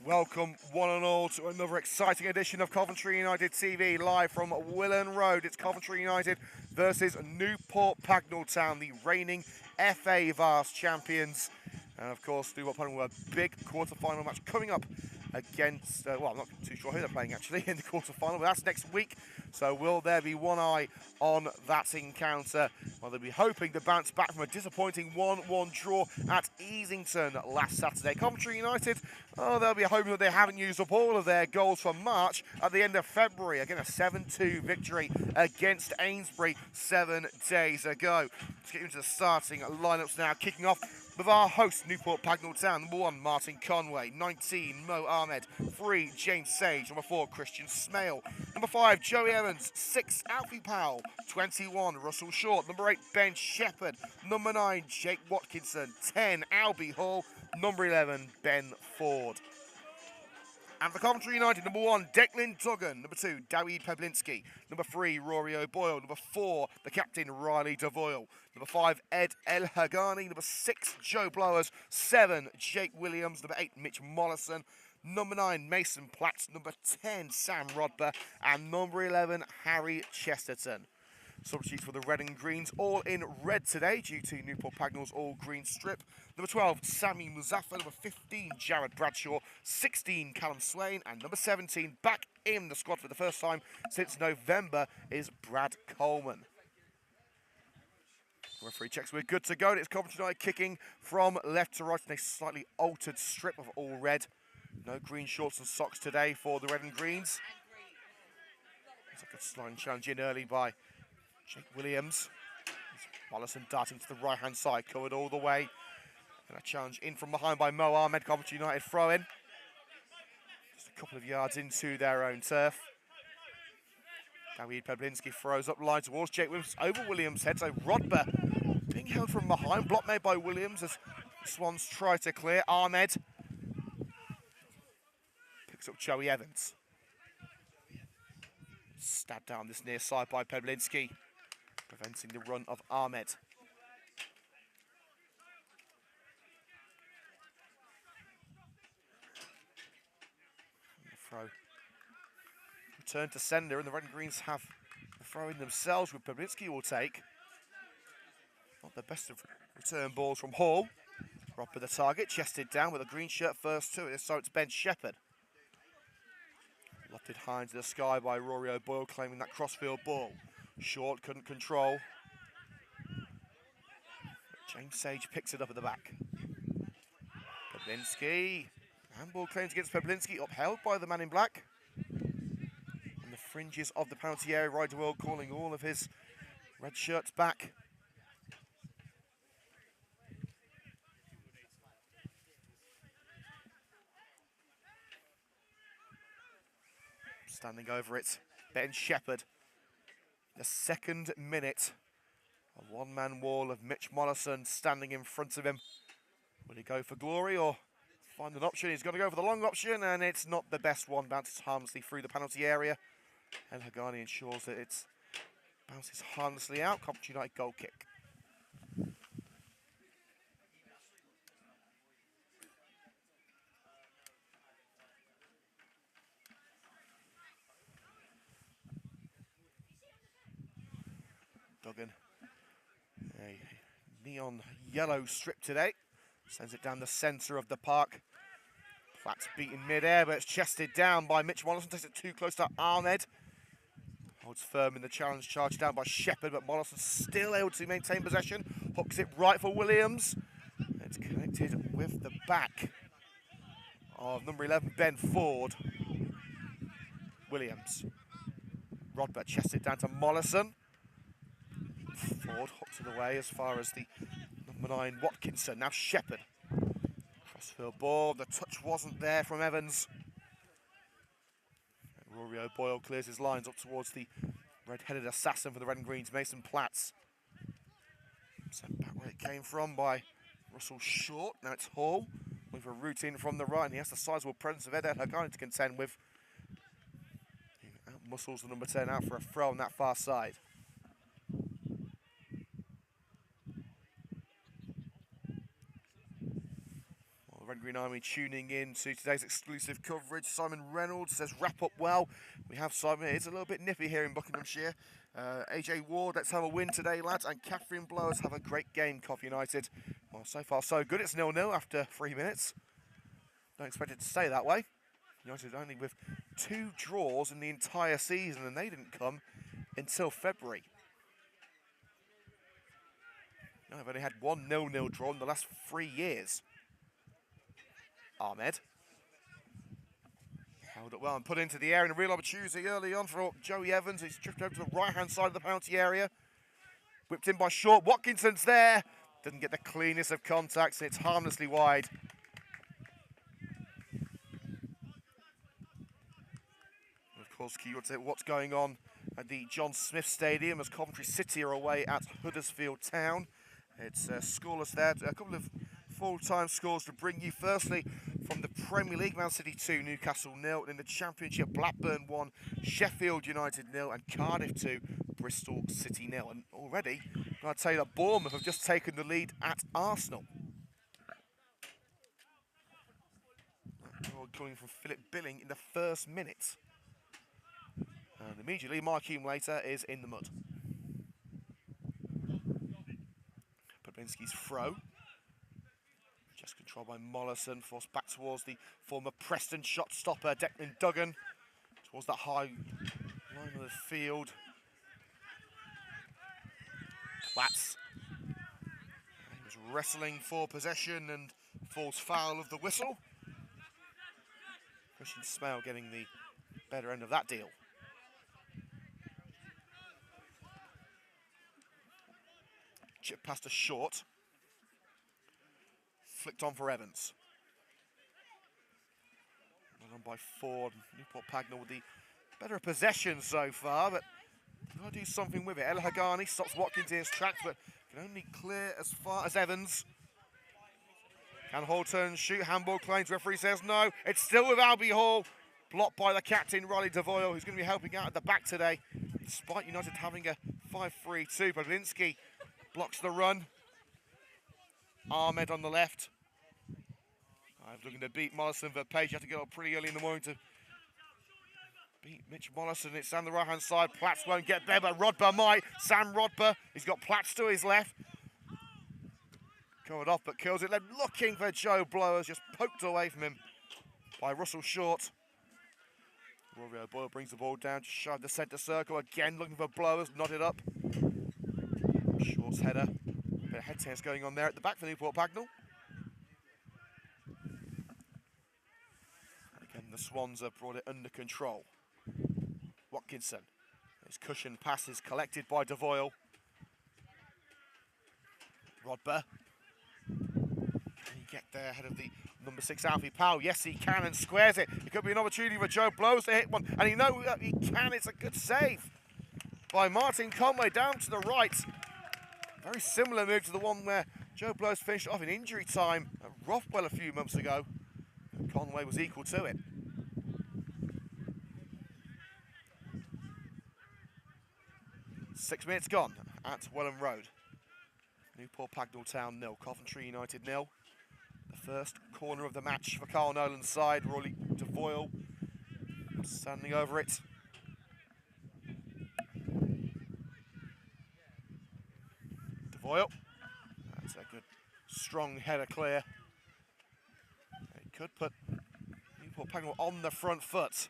Welcome one and all to another exciting edition of Coventry United TV live from Willen Road. It's Coventry United versus Newport Pagnell Town, the reigning FA Vase champions. And of course, Newport Pagnell with a big quarter-final match coming up against, well, I'm not too sure who they're playing actually in the quarter-final, but that's next week. So will there be one eye on that encounter? Well, they'll be hoping to bounce back from a disappointing 1-1 draw at Easington last Saturday. Coventry United, they'll be hoping that they haven't used up all of their goals from March at the end of February. Again, a 7-2 victory against Amesbury 7 days ago. Let's get into the starting lineups now, kicking off with our host, Newport Pagnell Town. Number 1, Martin Conway. 19, Mo Ahmed. 3, James Sage. Number 4, Christian Smale. Number 5, Joey Evans. 6, Alfie Powell. 21, Russell Short. Number 8, Ben Shepherd. Number 9, Jake Watkinson. 10, Albie Hall. Number 11, Ben Ford. And for Coventry United, number 1, Declan Duggan. Number 2, Dawi Peblinski. Number 3, Rory O'Boyle. Number 4, the captain, Riley Devoyle. Number 5, Ed El Hagani. Number 6, Joe Blowers. 7, Jake Williams. Number 8, Mitch Mollison. Number 9, Mason Platt. Number 10, Sam Rodber. And number 11, Harry Chesterton. Substitutes for the red and greens, all in red today due to Newport Pagnell's all-green strip. Number 12, Sammy Muzaffar. Number 15, Jared Bradshaw. 16, Callum Swain. And number 17, back in the squad for the first time since November, is Brad Coleman. Referee checks we're good to go. It's Coventry United kicking from left to right in a slightly altered strip of all red. No green shorts and socks today for the red and greens. It's a good sliding challenge in early by Jake Williams. Mollison darting to the right-hand side, covered all the way. And a challenge in from behind by Mo Ahmed. Coventry United throw in. Just a couple of yards into their own turf. Dawi Peblinski throws up line towards Jake Williams. Over Williams' head, so Rodber being held from behind. Block made by Williams as the Swans try to clear. Ahmed picks up Joey Evans. Stabbed down this near side by Peblinski, preventing the run of Ahmed. Throw. Return to sender, and the red and greens have the throw in themselves, with Peblinski will take. Not the best of return balls from Hall. Rob with the target, chested down with a green shirt first to it, so it's Ben Shepherd. Lofted high into the sky by Rory O'Boyle, claiming that crossfield ball. Short couldn't control. James Sage picks it up at the back. Peblinski. Handball claims against Peblinski, upheld by the man in black. On the fringes of the penalty area, Ryder World calling all of his red shirts back. Standing over it, Ben Shepherd. The second minute, a one-man wall of Mitch Mollison standing in front of him. Will he go for glory or find an option? He's got to go for the long option, and it's not the best one. Bounces harmlessly through the penalty area. El Hagani ensures that it bounces harmlessly out. Coventry United goal kick. Duggan, a neon yellow strip today, sends it down the centre of the park. Platt's beaten mid-air, but it's chested down by Mitch Mollison, takes it too close to Ahmed. Holds firm in the challenge, charged down by Shepherd, but Mollison still able to maintain possession. Hooks it right for Williams. It's connected with the back of number 11, Ben Ford. Williams. Rodber chested down to Mollison. Ford hooks it away as far as the number 9, Watkinson. Now Shepherd. Crossfield ball. The touch wasn't there from Evans. And Rory O'Boyle clears his lines up towards the red-headed assassin for the red and greens, Mason Platts. Sent back where it came from by Russell Short. Now it's Hall with a route in from the right, and he has the sizable presence of Ed Hagani to contend with. He out-muscles the number 10 out for a throw on that far side. Red Green Army tuning in to today's exclusive coverage. Simon Reynolds says, wrap up well. We have Simon. It's a little bit nippy here in Buckinghamshire. AJ Ward, let's have a win today, lads. And Catherine Blowers, have a great game, Cov United. Well, so far so good. It's 0-0 after 3 minutes. Don't expect it to stay that way. United only with 2 draws in the entire season, and they didn't come until February. No, I've only had 1 0-0 draw in the last 3 years. Ahmed. Held up well and put into the air, and a real opportunity early on for Joey Evans. He's drifted over to the right-hand side of the penalty area. Whipped in by Short. Watkinson's there. Didn't get the cleanest of contacts, and it's harmlessly wide. And of course, what's going on at the John Smith Stadium as Coventry City are away at Huddersfield Town. It's scoreless there. A couple of full-time scores to bring you. Firstly, from the Premier League, Man City 2, Newcastle 0. In the Championship, Blackburn 1, Sheffield United 0, and Cardiff 2, Bristol City 0. And already, I'd say that Bournemouth have just taken the lead at Arsenal. Coming from Philip Billing in the first minute. And immediately, Mark Humlater is in the mud. Babinski's throw. Just controlled by Mollison, forced back towards the former Preston shot stopper, Declan Duggan, towards that high line of the field. Platts. He was wrestling for possession and falls foul of the whistle. Christian Smale getting the better end of that deal. Chip past a Short. Flicked on for Evans. Run on by Ford. Newport Pagnell with the better possession so far, but got to do something with it. El Hagani stops Watkins in his tracks, but can only clear as far as Evans. Can Hall turn, shoot, handball claims, referee says no. It's still with Albie Hall, blocked by the captain, Riley Devoyle, who's going to be helping out at the back today, despite United having a 5-3-2. Babinski blocks the run. Ahmed on the left. I'm looking to beat Mollison for Page. You have to get up pretty early in the morning to beat Mitch Mollison. It's down the right-hand side. Platts won't get there, but Rodber might. Sam Rodber, he's got Platts to his left. Covered off, but kills it. Looking for Joe Blowers, just poked away from him by Russell Short. Rory O'Boyle brings the ball down, just shy of the centre circle. Again, looking for Blowers, nodded up. Short's header. Bit of head tennis going on there at the back for Newport Pagnell. Again, the Swans have brought it under control. Watkinson. His cushion pass is collected by Devoyle. Rodber. Can he get there ahead of the number 6 Alfie Powell? Yes, he can, and squares it. It could be an opportunity for Joe Blowers to hit one, and he knows that he can. It's a good save by Martin Conway down to the right. Very similar move to the one where Joe Blowers finished off in injury time at Rothwell a few months ago. And Conway was equal to it. Six minutes gone at Welland Road. Newport Pagnell Town 0, Coventry United 0. The first corner of the match for Carl Nolan's side. Rory Devoyle standing over it. Devoyle. That's a good, strong header clear. It could put Newport Pagnell on the front foot.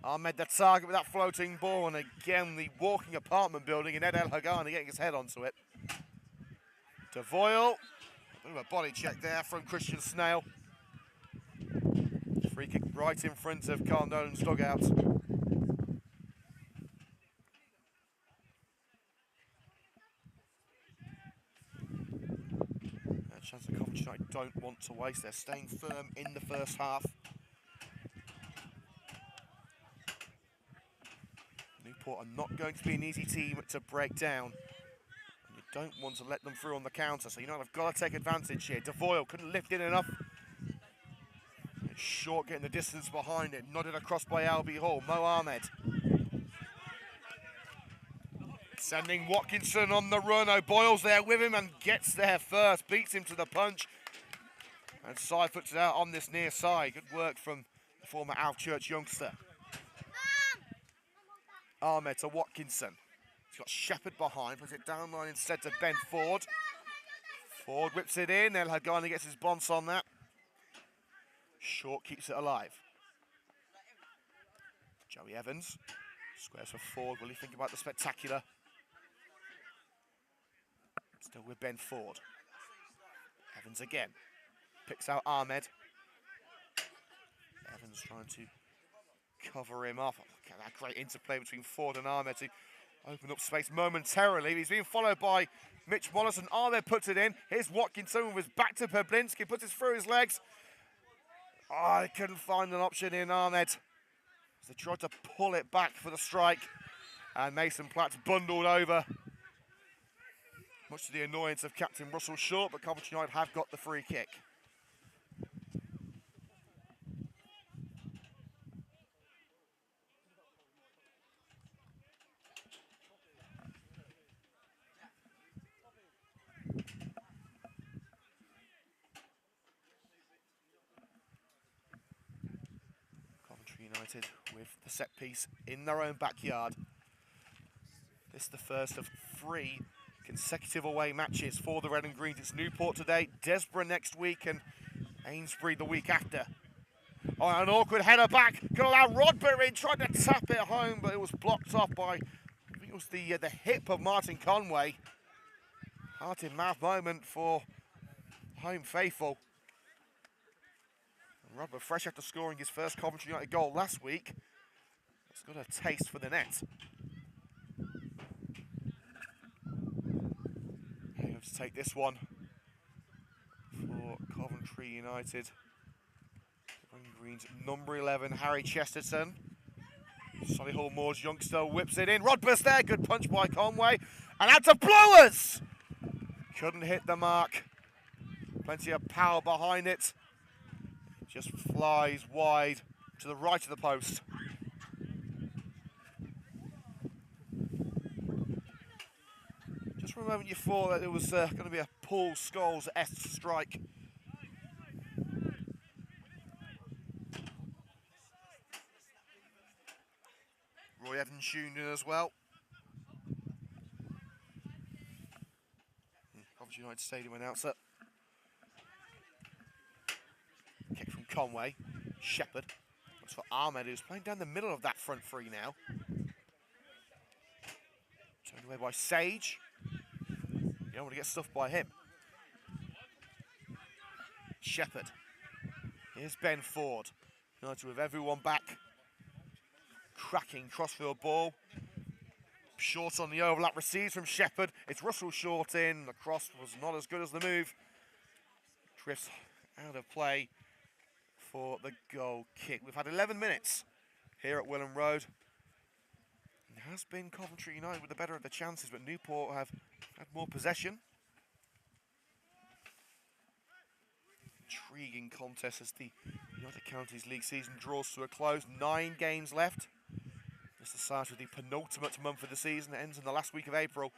Ahmed the target with that floating ball, and again the walking apartment building, and Ed El Hagani getting his head onto it. Devoyle, a bit of a body check there from Christian Snail. Free kick right in front of Carl Nolan's dugout. A chance that Coventry United don't want to waste. They're staying firm in the first half. Newport are not going to be an easy team to break down. You don't want to let them through on the counter, so United have got to take advantage here. Devoyle couldn't lift in enough. It's Short getting the distance behind it, nodded across by Albie Hall. Mo Ahmed. Sending Watkinson on the run. O'Boyle's there with him and gets there first, beats him to the punch. And side puts it out on this near side. Good work from the former Alvechurch youngster. Ahmed to Watkinson. He's got Shepherd behind, puts it down line instead to Ben Ford. Ford whips it in, El Hagani gets his bonce on that. Short keeps it alive. Joey Evans squares for Ford. Will he think about the spectacular? Still with Ben Ford. Evans again. Picks out Ahmed. Evans trying to cover him off. Look at that great interplay between Ford and Ahmed to open up space momentarily. He's being followed by Mitch Wallace, and Ahmed puts it in. Here's Watkinson with his back to Pablinski, puts it through his legs. Oh, he couldn't find an option in Ahmed. They tried to pull it back for the strike, and Mason Platt's bundled over. Much to the annoyance of Captain Russell Short, but Coventry United have got the free kick. United with the set piece in their own backyard. This is the first of 3 consecutive away matches for the Red and Greens. It's Newport today, Desborough next week, and Amesbury the week after. Oh, an awkward header back. Could allow Rodbury in, tried to tap it home, but it was blocked off by, I think it was the hip of Martin Conway. Heart in mouth moment for home faithful. Rodbury, fresh after scoring his first Coventry United goal last week, has got a taste for the net. He has to take this one for Coventry United. Green's number 11, Harry Chesterton. Solihull Moors youngster whips it in. Rodbury's there, good punch by Conway. And out to Blowers! Couldn't hit the mark. Plenty of power behind it. Just flies wide to the right of the post. Just for a moment you thought that it was going to be a Paul Scholes-esque strike. Roy Evans tuned in as well. Coventry United Stadium announcer. Kick from Conway. Shepherd. That's for Ahmed, who's playing down the middle of that front 3 now. Turned away by Sage. You don't want to get stuffed by him. Shepherd. Here's Ben Ford. United with everyone back. Cracking crossfield ball. Short on the overlap, receives from Shepherd. It's Russell Short in. The cross was not as good as the move. Drifts out of play for the goal kick. We've had 11 minutes here at Willen Road. It has been Coventry United with the better of the chances, but Newport have had more possession. Intriguing contest as the United Counties League season draws to a close. 9 games left. It's the start of the penultimate month of the season. It ends in the last week of April.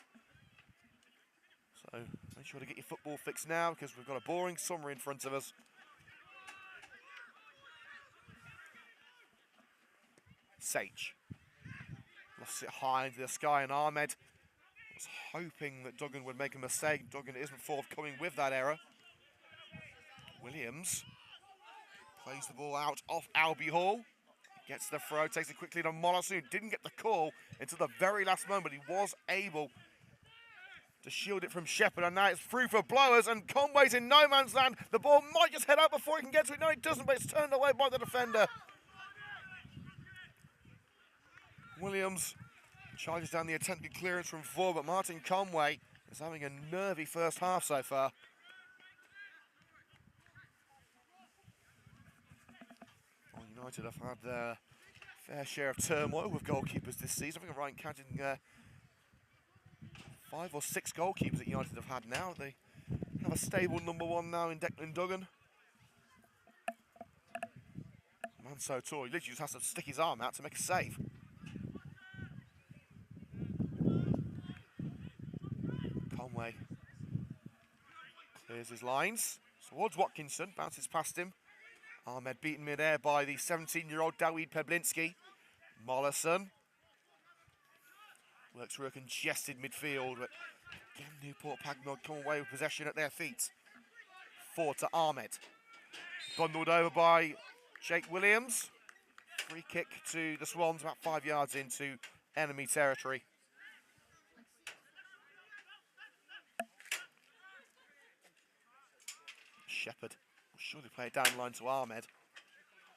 So make sure to get your football fix now, because we've got a boring summer in front of us. Sage. Lost it high into the sky, and Ahmed was hoping that Duggan would make a mistake. Duggan isn't forthcoming with that error. Williams plays the ball out off Albie Hall. Gets the throw, takes it quickly to Molasu. Didn't get the call until the very last moment. He was able to shield it from Shepherd, and now it's through for Blowers, and Conway's in no man's land. The ball might just head out before he can get to it. No, it doesn't, but it's turned away by the defender. Williams charges down the attempted clearance from Ford, but Martin Conway is having a nervy first half so far. Well, United have had their fair share of turmoil with goalkeepers this season. I think I'm right in counting 5 or 6 goalkeepers that United have had now. They have a stable number 1 now in Declan Duggan. Man so tall, he literally just has to stick his arm out to make a save. Conway clears his lines. Towards Watkinson, bounces past him. Ahmed beaten mid-air by the 17-year-old Dawid Peblinski. Mollison works through a congested midfield, but again Newport Pagnell come away with possession at their feet. Forward to Ahmed. Bundled over by Jake Williams. Free kick to the Swans, about 5 yards into enemy territory. Shepherd will surely play it down the line to Ahmed.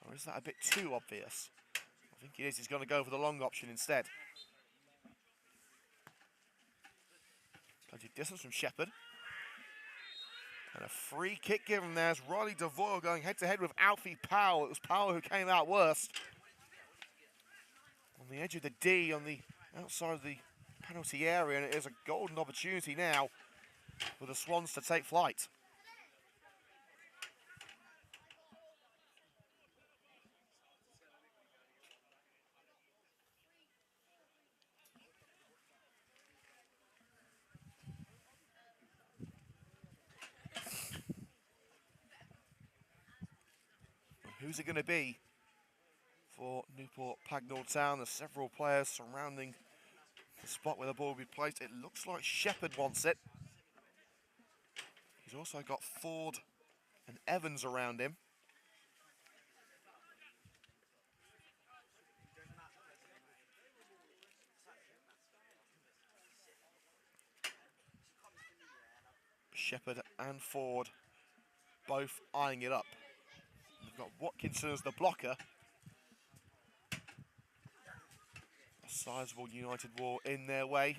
Or is that a bit too obvious? I think it is. He's going to go for the long option instead. Plenty of distance from Shepherd. And a free kick given there as Riley DeVoyle going head-to-head with Alfie Powell. It was Powell who came out worst. On the edge of the D, on the outside of the penalty area, and it is a golden opportunity now for the Swans to take flight. Who's it going to be for Newport Pagnell Town? There's several players surrounding the spot where the ball will be placed. It looks like Shepherd wants it. He's also got Ford and Evans around him. Shepherd and Ford both eyeing it up. They've got Watkinson as the blocker. A sizable United wall in their way.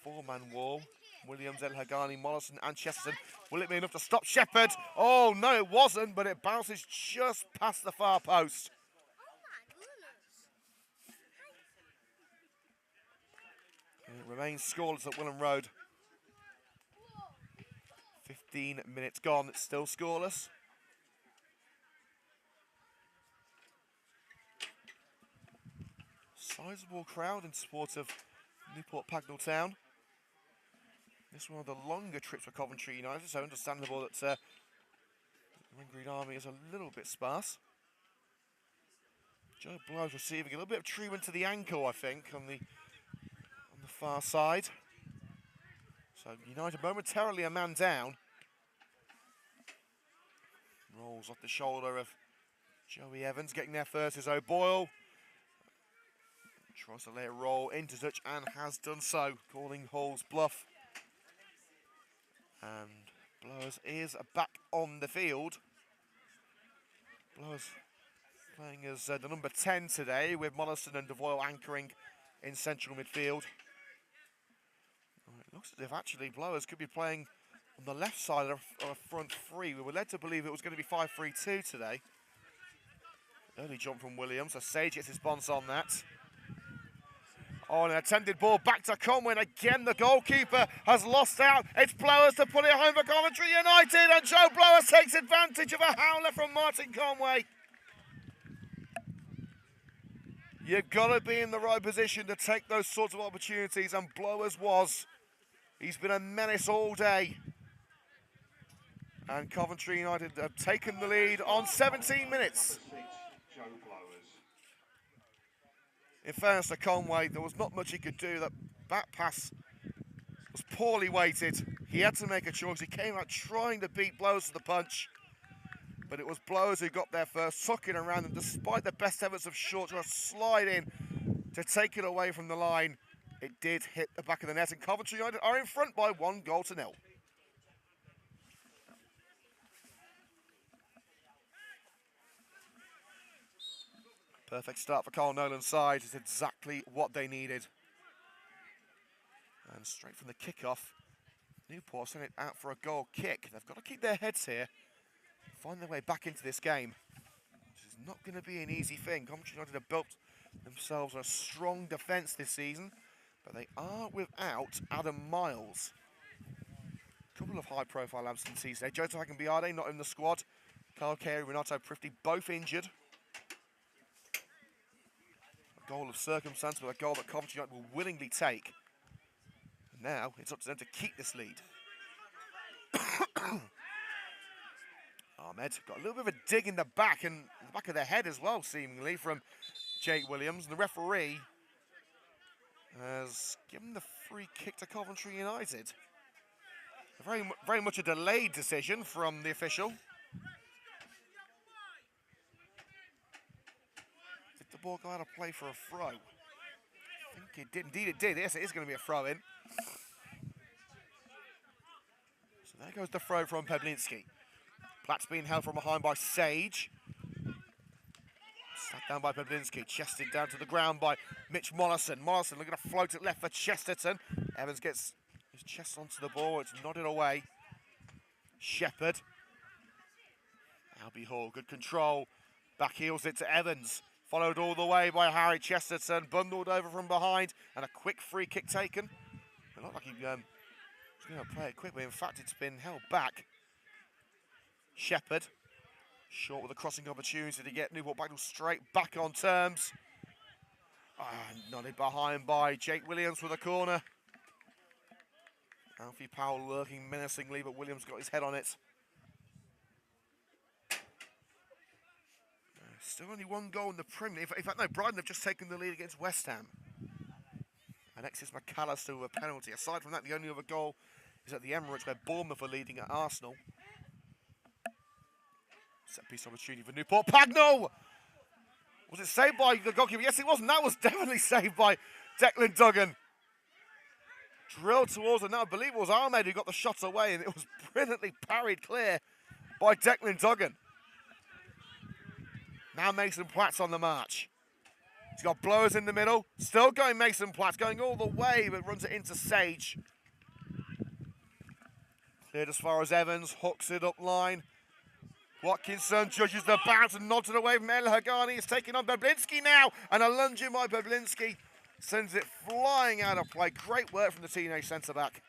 4-man wall. Williams, El Hagani, Mollison and Chesterton. Will it be enough to stop Shepherd? Oh, no, it wasn't, but it bounces just past the far post. And it remains scoreless at Willen Road. 15 minutes gone, it's still scoreless. Sizable crowd in support of Newport Pagnell Town. This is one of the longer trips for Coventry United, so understandable that the Ring Green Army is a little bit sparse. Joe Blowes receiving a little bit of treatment to the ankle, I think, on the far side. So United momentarily a man down. Rolls off the shoulder of Joey Evans. Getting there first is O'Boyle. Tries to let it roll into touch and has done so, calling Hall's bluff. And Blowes is back on the field. Blowes playing as the number 10 today, with Mollison and DeVoyle anchoring in central midfield. It looks as if actually Blowes could be playing on the left side of a front three. We were led to believe it was going to be 5-3-2 today. Early jump from Williams, so Sage gets his bonds on that. Oh, an attempted ball back to Conway, and again the goalkeeper has lost out. It's Blowes to put it home for Coventry United, and Joe Blowes takes advantage of a howler from Martin Conway. You've got to be in the right position to take those sorts of opportunities, and Blowes was. He's been a menace all day. And Coventry United have taken the lead on 17 minutes. In fairness to Conway, there was not much he could do. That back pass was poorly weighted. He had to make a choice. He came out trying to beat Blowes to the punch, but it was Blowes who got there first, took it around, and despite the best efforts of Short to slide in to take it away from the line, it did hit the back of the net, and Coventry United are in front by 1-0. Perfect start for Carl Nolan's side. It's exactly what they needed. And straight from the kickoff, Newport sending it out for a goal kick. They've got to keep their heads here, find their way back into this game. This is not going to be an easy thing. Coventry United have built themselves a strong defence this season, but they are without Adam Miles. A couple of high-profile absentees today. Jota Hakenbiade not in the squad. Carl Carey, Renato Prifty both injured. Goal of circumstance, but a goal that Coventry United will willingly take. And now it's up to them to keep this lead. Ahmed got a little bit of a dig in the back and the back of the head as well, seemingly, from Jake Williams. And the referee has given the free kick to Coventry United. Very much a delayed decision from the official. Did the ball go out of play for a throw? I think it did. Indeed it did. Yes, it is going to be a throw-in. So there goes the throw from Peblinski. Platt's being held from behind by Sage. Sat down by Peblinski, chested down to the ground by Mitch Mollison. Mollison looking to float it left for Chesterton. Evans gets his chest onto the ball, it's nodded away. Shepherd. Albie Hall, good control. Back heels it to Evans. Followed all the way by Harry Chesterton. Bundled over from behind and a quick free kick taken. It looked like he was going to play it quickly. In fact, it's been held back. Shepherd. Short with a crossing opportunity to get Newport Pagnell straight back on terms. Nodded behind by Jake Williams for the corner. Alfie Powell lurking menacingly, but Williams got his head on it. Still only one goal in the Premier League. In fact, no, Brighton have just taken the lead against West Ham. Alexis McAllister with a penalty. Aside from that, the only other goal is at the Emirates, where Bournemouth are leading at Arsenal. Set piece opportunity for Newport Pagnell. Was it saved by the goalkeeper? Yes, it was, and that was definitely saved by Declan Duggan. Drilled towards it. Now I believe it was Ahmed who got the shot away, and it was brilliantly parried clear by Declan Duggan. Now Mason Platt's on the march. He's got blowers in the middle. Still going Mason Platt, going all the way, but runs it into Sage. Cleared as far as Evans, hooks it up line. Watkinson judges the bounce and nods it away from El Hagani. He's taking on Peblinski now, and a lunge in by Peblinski sends it flying out of play. Great work from the teenage centre-back.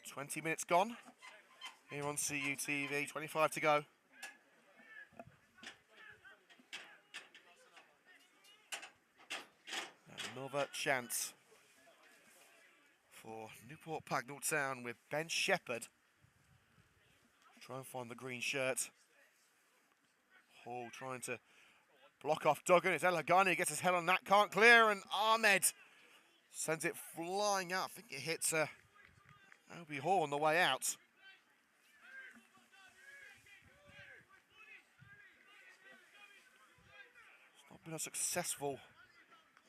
20 minutes gone here on CUTV, 25 to go. Another chance for Newport Pagnell Town with Ben Shepherd. Try and find the green shirt. Hall trying to block off Duggan. It's El Hagani who gets his head on that, can't clear, and Ahmed sends it flying out. I think it hits Albie Hall on the way out. It's not been a successful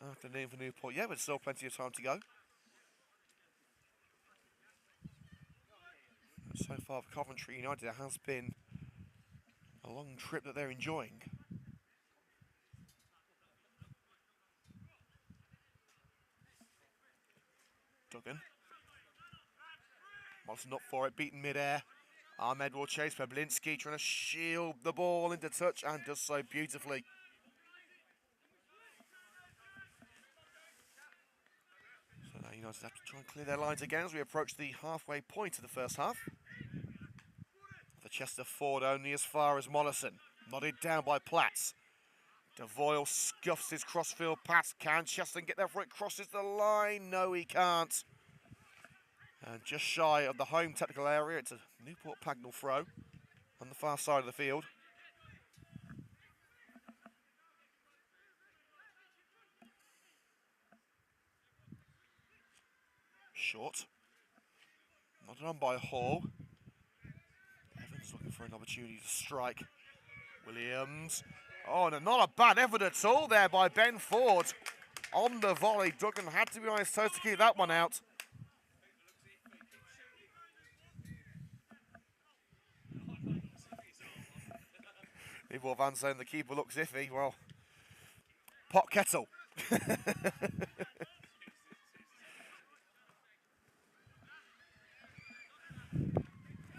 afternoon for Newport. Yeah, but still plenty of time to go. So far for Coventry United, it has been a long trip that they're enjoying. Duggan. Mollison up for it, beaten mid-air. Ahmed will chase Peblinski, trying to shield the ball into touch, and does so beautifully. So now United have to try and clear their lines again as we approach the halfway point of the first half. The Chester forward only as far as Mollison. Nodded down by Platts. DeVoyle scuffs his crossfield pass. Can Chester get there before it crosses the line? No, he can't. And just shy of the home technical area, it's a Newport Pagnell throw on the far side of the field. Short. Nodded on by Hall. Evans looking for an opportunity to strike. Williams. Oh, no, not a bad effort at all there by Ben Ford. On the volley, Duggan had to be on his toes to keep that one out. People Van saying the keeper looks iffy. Well, pot kettle.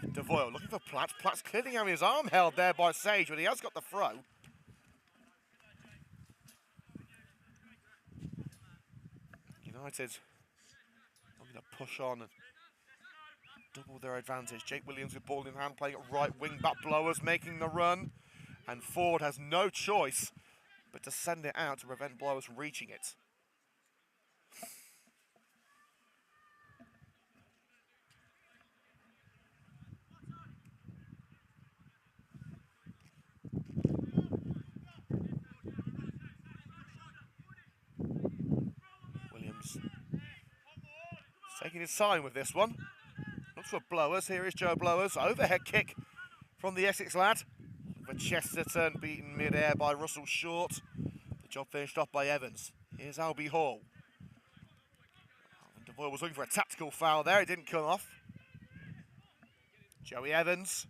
DeVoyle looking for Platt. Platt's clearly having his arm held there by Sage, but he has got the throw. United looking to push on and double their advantage. Jake Williams with ball in hand, playing at right wing back. Blowers making the run. And Ford has no choice but to send it out to prevent blowers from reaching it. Williams taking his time with this one. Looks for Blowers. Here is Joe Blowers. Overhead kick from the Essex lad. The Chesterton beaten mid-air by Russell Short. The job finished off by Evans. Here's Albie Hall. DeVoyle was looking for a tactical foul there. It didn't come off. Joey Evans.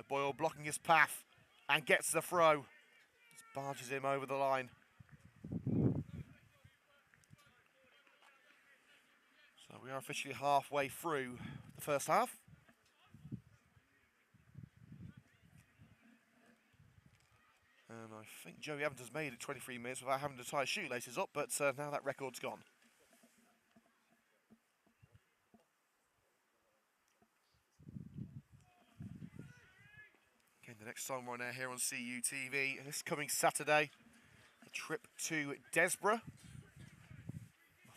Boyle blocking his path and gets the throw. Just barges him over the line. So we are officially halfway through the first half. And I think Joey Evans has made it 23 minutes without having to tie his shoelaces up, but now that record's gone. Okay, the next time we're on air here on CUTV, this coming Saturday, a trip to Desborough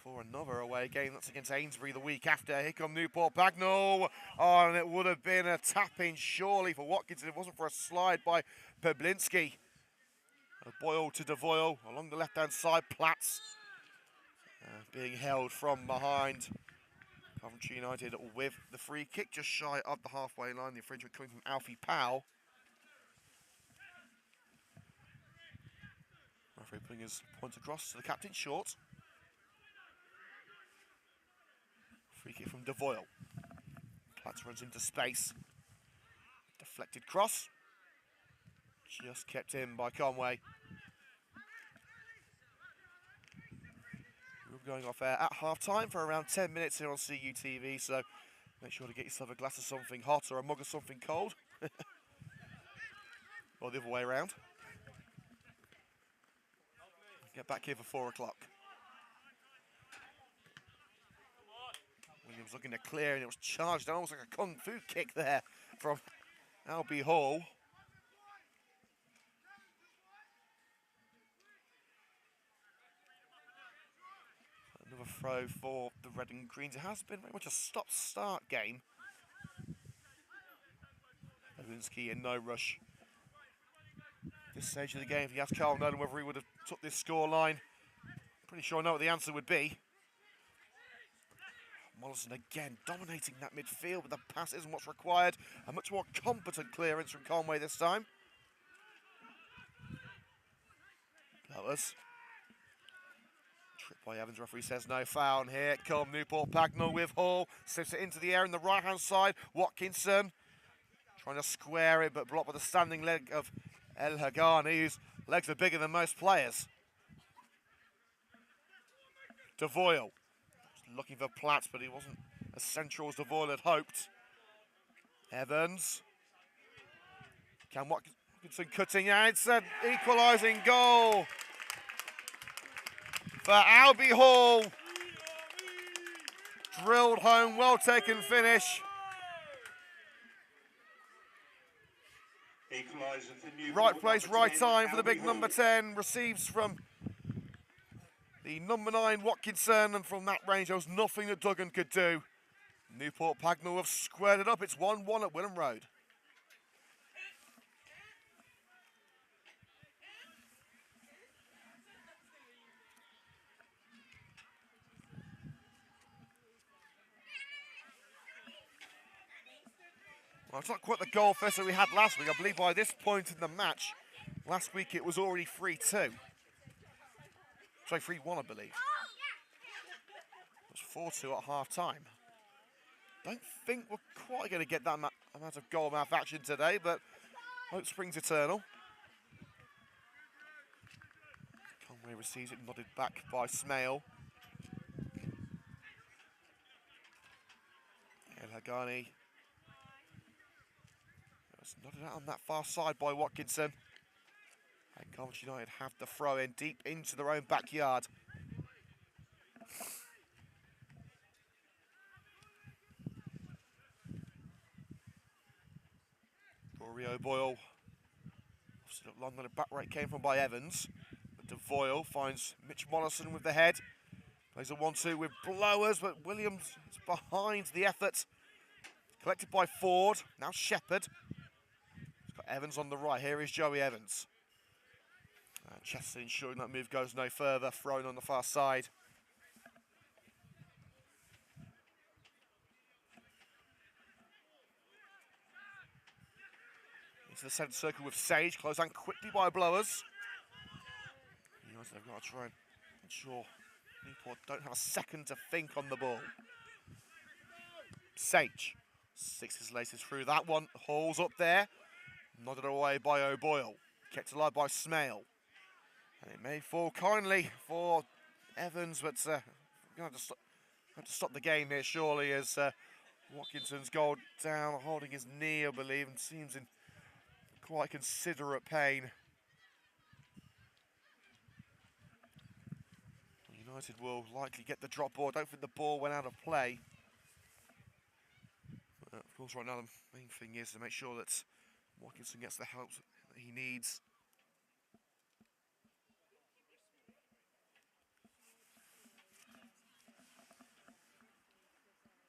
for another away game. That's against Ainsbury the week after. Here come Newport Pagnell. Oh, and it would have been a tap-in surely for Watkins if it wasn't for a slide by Peblinski. Boyle to DeVoyle along the left-hand side. Platts being held from behind. Coventry United with the free kick just shy of the halfway line. The infringement coming from Alfie Powell. Referee putting his point across to the captain, Short. Free kick from DeVoyle. Platts runs into space. Deflected cross. Just kept in by Conway. We're going off air at half-time for around 10 minutes here on CUTV, so make sure to get yourself a glass of something hot or a mug of something cold. Or the other way around. Get back here for 4 o'clock. Williams looking to clear, and it was charged almost like a kung fu kick there from Albie Hall. Another throw for the Red and Greens. It has been very much a stop-start game. Lewinsky in no rush. This stage of the game, if you ask Carl Nolan whether he would have took this scoreline, pretty sure I know what the answer would be. Mollison again dominating that midfield, but the pass isn't what's required. A much more competent clearance from Conway this time. Blowers. Trip by Evans, referee says no foul. And here come Newport Pagnell with Hall. Slips it into the air in the right-hand side. Watkinson trying to square it, but blocked by the standing leg of El Hagani, whose legs are bigger than most players. DeVoyle looking for Platts, but he wasn't as central as DeVoyle had hoped. Evans. Can Watkinson cutting out? It's an equalising goal for Albie Hall. Drilled home, well taken finish. Right place, right time for the big number 10. Receives from the number 9, Watkinson, and from that range there was nothing that Duggan could do. Newport Pagnell have squared it up. It's 1-1 at Wilham Road. Well, it's not quite the goal fest that we had last week. I believe by this point in the match, last week it was already 3-2. Sorry, 3-1, I believe. It was 4-2 at half-time. Don't think we're quite going to get that amount of goal-mouth action today, but hope springs eternal. Conway receives it, nodded back by Smale. El Hagani. It's nodded out on that far side by Watkinson. And Coventry United have the throw in deep into their own backyard. For Rio Boyle. Long on the back right came from by Evans. DeVoyle finds Mitch Mollison with the head. Plays a 1-2 with blowers, but Williams is behind the effort. Collected by Ford, now Shepherd. He's got Evans on the right, here is Joey Evans. Chester ensuring that move goes no further, thrown on the far side. Into the centre circle with Sage, closed down quickly by blowers. United have got to try and ensure Newport don't have a second to think on the ball. Sage sticks his laces through that one, hauls up there, nodded away by O'Boyle, kept alive by Smale. And it may fall kindly for Evans, but going to have to stop the game here surely as Watkinson's goal down, holding his knee I believe, and seems in quite considerate pain. United will likely get the drop ball. I don't think the ball went out of play. But of course right now the main thing is to make sure that Watkinson gets the help that he needs.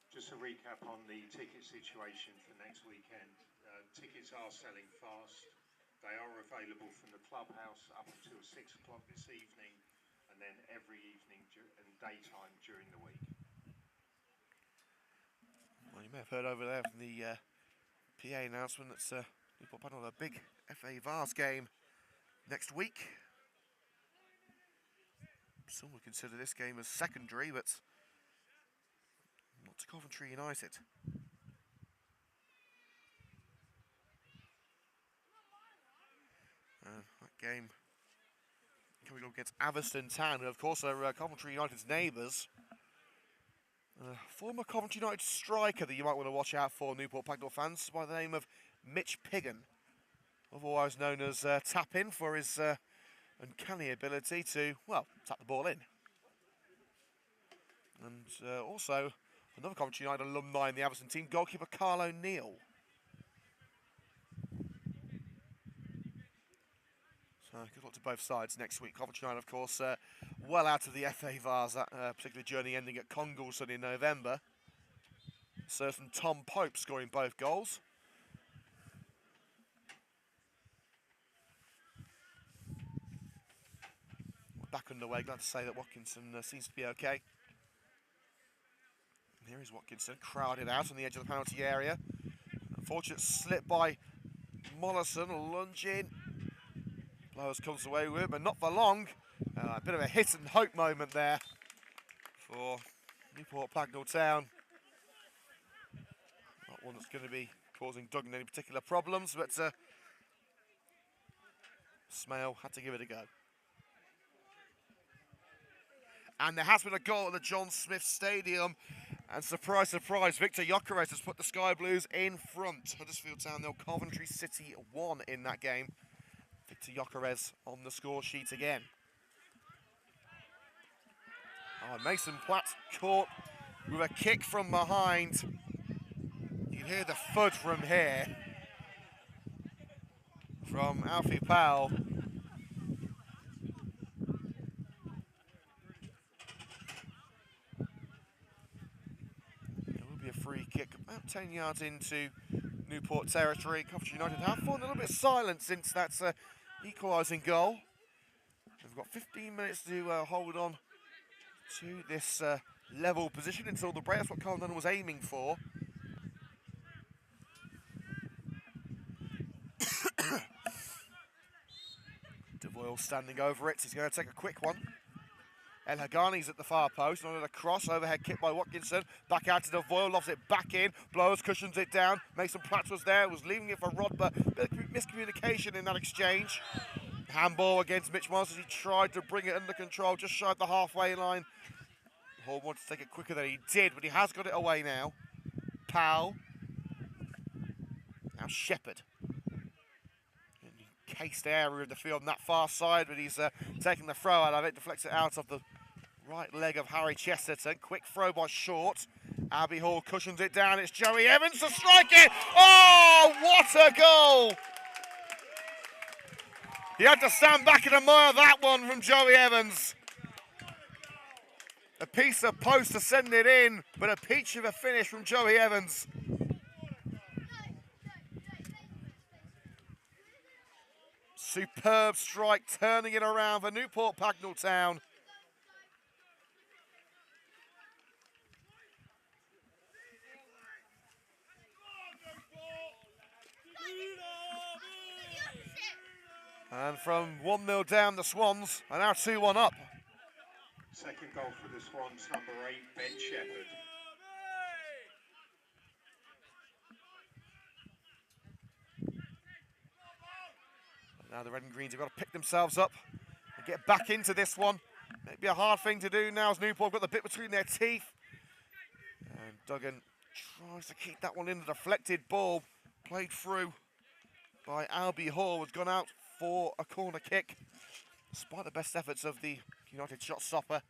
Just a recap on the ticket situation for next weekend. Tickets are selling fast. They are available from the clubhouse up until 6 o'clock this evening, and then every evening and daytime during the week. Well, you may have heard over there from the PA announcement that's Newport Pagnell a big FA Vars game next week. Some would consider this game as secondary, but not to Coventry United. That game coming up against Atherstone Town, who of course are Coventry United's neighbours. Former Coventry United striker that you might want to watch out for, Newport Pagnell fans, by the name of Mitch Piggin, otherwise known as Tap-In, for his uncanny ability to, well, tap the ball in. And also another Coventry United alumni in the Atherstone team, goalkeeper Carl O'Neill. So good luck to both sides next week. Coventry United, of course, well out of the FA Vars, that particular journey ending at Congleton in November. Certain Tom Pope scoring both goals. We're back underway. Glad to say that Watkinson seems to be okay. And here is Watkinson, crowded out on the edge of the penalty area. Unfortunate slip by Mollison, lunging. Blowers comes away with it, but not for long. A bit of a hit and hope moment there for Newport Pagnell Town. Not one that's going to be causing Duggan any particular problems, but Smale had to give it a go. And there has been a goal at the John Smith Stadium. And surprise, surprise, Victor Gyökeres has put the Sky Blues in front. Huddersfield Town 0, Coventry City 1 in that game. Victor Gyökeres on the score sheet again. Oh, Mason Platt caught with a kick from behind. You can hear the thud from here from Alfie Powell. It will be a free kick about 10 yards into Newport territory. Coventry United have fallen a little bit silent since that's equalising goal. We've got 15 minutes to hold on to this level position until the break. That's what Carl Dunn was aiming for. DeVoyle standing over it. He's going to take a quick one. El Hagani's at the far post, on a cross, overhead kick by Watkinson, back out to DeVoyle, lofts it back in, Blowers cushions it down, Mason Platt was there, was leaving it for Rod, but a bit of miscommunication in that exchange. Handball against Mitch Mollison, he tried to bring it under control, just shy of the halfway line. Hall wanted to take it quicker than he did, but he has got it away now. Powell. Now Shepherd. Encased area of the field on that far side, but he's taking the throw out of it, deflects it out of the right leg of Harry Chesterton. Quick throw by Short. Abbey Hall cushions it down. It's Joey Evans to strike it. Oh, what a goal! He had to stand back and admire that one from Joey Evans. A piece of post to send it in, but a peach of a finish from Joey Evans. Superb strike, turning it around for Newport Pagnell Town. And from 1-0 down, the Swans are now 2-1 up. Second goal for the Swans, number 8, Ben Shepherd. Now the Red and Greens have got to pick themselves up and get back into this one. Maybe a hard thing to do now as Newport have got the bit between their teeth. And Duggan tries to keep that one in. The deflected ball played through by Albie Hall has gone out for a corner kick. Despite the best efforts of the United shot stopper.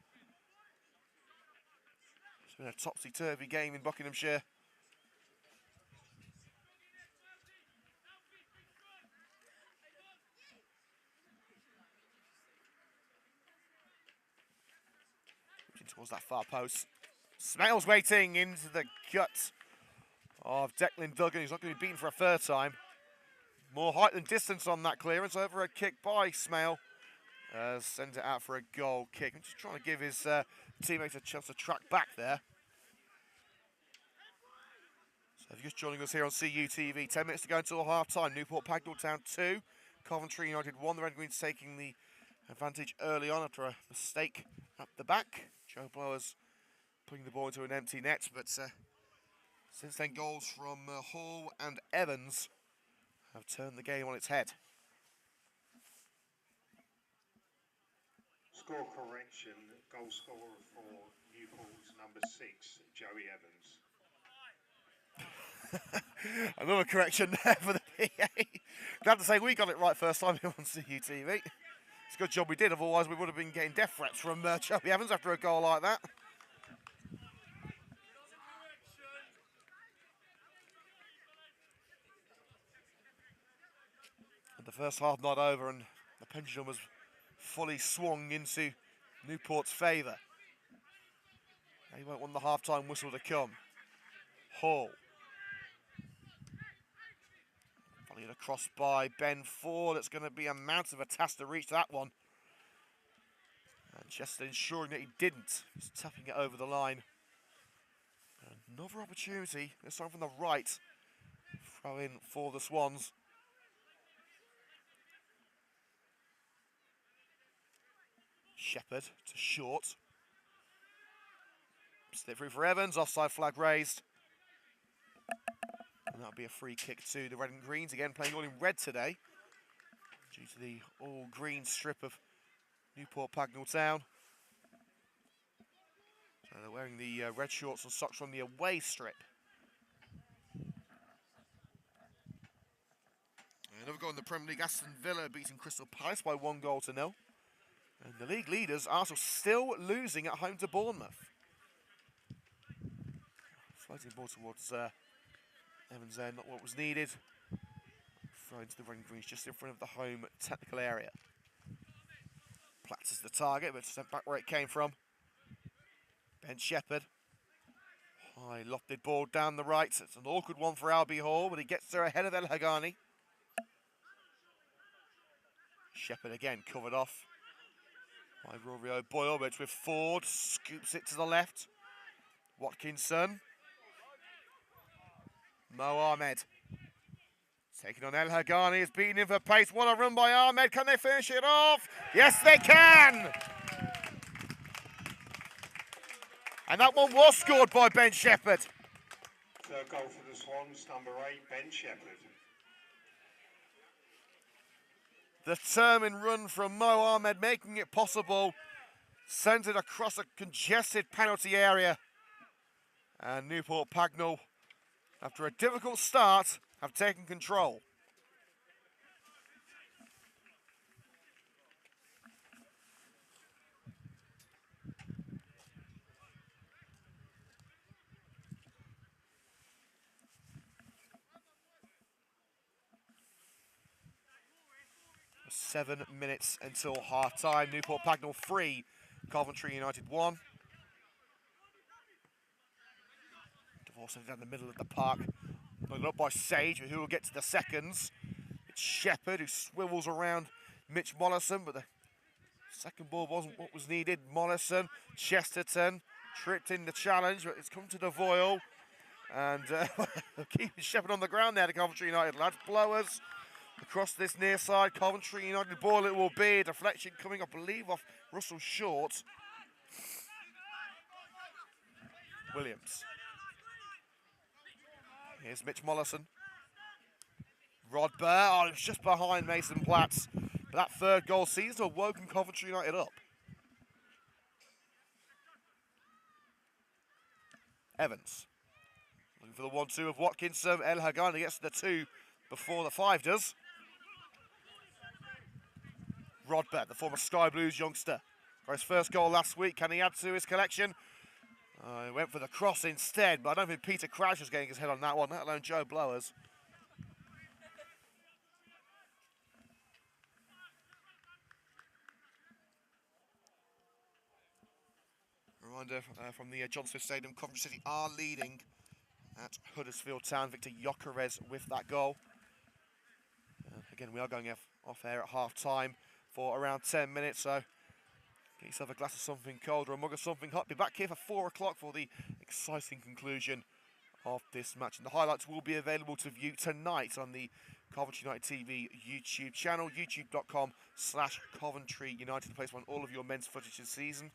It's been a topsy-turvy game in Buckinghamshire. Towards that far post. Smales waiting into the gut of Declan Duggan. He's not going to be beaten for a third time. More height than distance on that clearance. Over a kick by Smale. Sent it out for a goal kick. I'm just trying to give his teammates a chance to track back there. So if you're just joining us here on CUTV, 10 minutes to go until half-time. Newport Pagnell Town 2. Coventry United 1. The Red and Greens taking the advantage early on after a mistake at the back. Joe Blowers putting the ball into an empty net, but since then goals from Hall and Evans have turned the game on its head. Score correction, goal scorer for Newport's number 6, Joey Evans. Another correction there for the PA. Glad to say we got it right first time here on CUTV. It's a good job we did, otherwise we would have been getting death threats from Joey Evans after a goal like that. And the first half not over and the pendulum was fully swung into Newport's favour. He won't want the half-time whistle to come. Hall. Volleyed across by Ben Ford. It's going to be a mount of a task to reach that one. And just ensuring that he didn't. He's tapping it over the line. Another opportunity, this time from the right. Throw in for the Swans. Shepherd to Short. Slip through for Evans, offside flag raised. And that'll be a free kick to the Red and Greens, again playing all in red today, due to the all-green strip of Newport Pagnell Town. So they're wearing the red shorts and socks from the away strip. Another goal in the Premier League, Aston Villa beating Crystal Palace by 1-0. And the league leaders, Arsenal, still losing at home to Bournemouth. Floating ball towards Evans there, not what was needed. Throw into the Red and Greens just in front of the home technical area. Platts is the target, but sent back where it came from. Ben Shepherd. High lofted ball down the right. It's an awkward one for Albie Hall, but he gets there ahead of El Hagani. Shepherd again covered off by Rory O'Boyle, but it's with Ford. Scoops it to the left. Watkinson. Mo Ahmed. Taking on El Hagani, is beating him for pace. What a run by Ahmed. Can they finish it off? Yes, they can! And that one was scored by Ben Shepherd. Third goal for the Swans, number 8, Ben Shepherd. The determined run from Mo Ahmed, making it possible. Sent it across a congested penalty area. And Newport Pagnell, after a difficult start, have taken control. 7 minutes until half-time. Newport Pagnell 3, Coventry United 1. Divorcing down the middle of the park. Looked up by Sage, who will get to the seconds. It's Shepherd who swivels around Mitch Mollison, but the second ball wasn't what was needed. Mollison, Chesterton, tripped in the challenge, but it's come to the Voyle. And keeping Shepherd on the ground there, the Coventry United lads. Blowers across this near side. Coventry United ball it will be. A deflection coming, I believe, off Russell Short. Williams. Here's Mitch Mollison. Rod Burr, oh, it's just behind Mason Platts. But that third goal seems to have woken Coventry United up. Evans. Looking for the 1-2 of Watkinson. El Hagani gets to the 2 before the 5 does. Rod Burr, the former Sky Blues youngster. For his first goal last week, can he add to his collection? He went for the cross instead, but I don't think Peter Crouch was getting his head on that one, let alone Joe Blowers. Reminder from the John Smith Stadium, Coventry City are leading at Huddersfield Town. Victor Gyökeres with that goal. Again, we are going off air at half-time for around 10 minutes, so get yourself a glass of something cold or a mug of something hot. Be back here for 4 o'clock for the exciting conclusion of this match. And the highlights will be available to view tonight on the Coventry United TV YouTube channel, youtube.com/Coventry United, the place on all of your men's footage this season.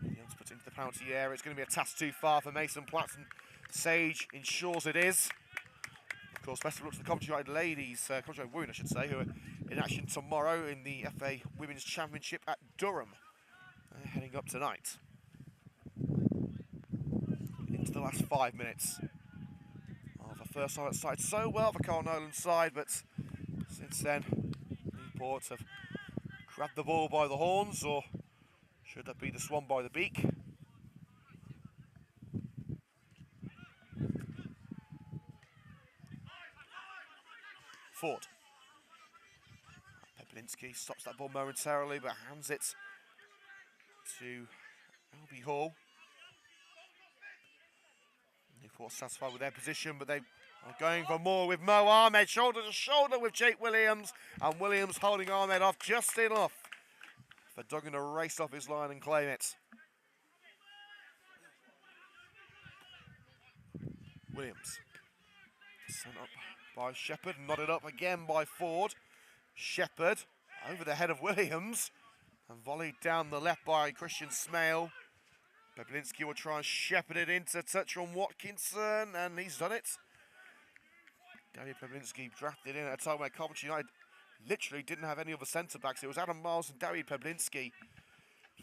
Williams puts into the penalty area. It's going to be a task too far for Mason Platts, and Sage ensures it is. Of course, best of luck to the Coventry United ladies, Coventry United women, I should say, who are in action tomorrow in the FA Women's Championship at Durham. They're heading up tonight. Into the last 5 minutes of the first half. It started so well for Carl Nolan's side, but since then, Newport have grabbed the ball by the horns, or should that be the swan by the beak? Ford. Peplinski stops that ball momentarily, but hands it to Albie Hall. Newport satisfied with their position, but they are going for more with Mo Ahmed, shoulder to shoulder with Jake Williams, and Williams holding Ahmed off just enough for Duggan to race off his line and claim it. Williams sent up by Shepherd, nodded up again by Ford. Shepherd over the head of Williams and volleyed down the left by Christian Smale. Peplinski will try and shepherd it into touch on Watkinson, and he's done it. David Peplinski drafted in at a time where Coventry United literally didn't have any other centre-backs. It was Adam Miles and David Peplinski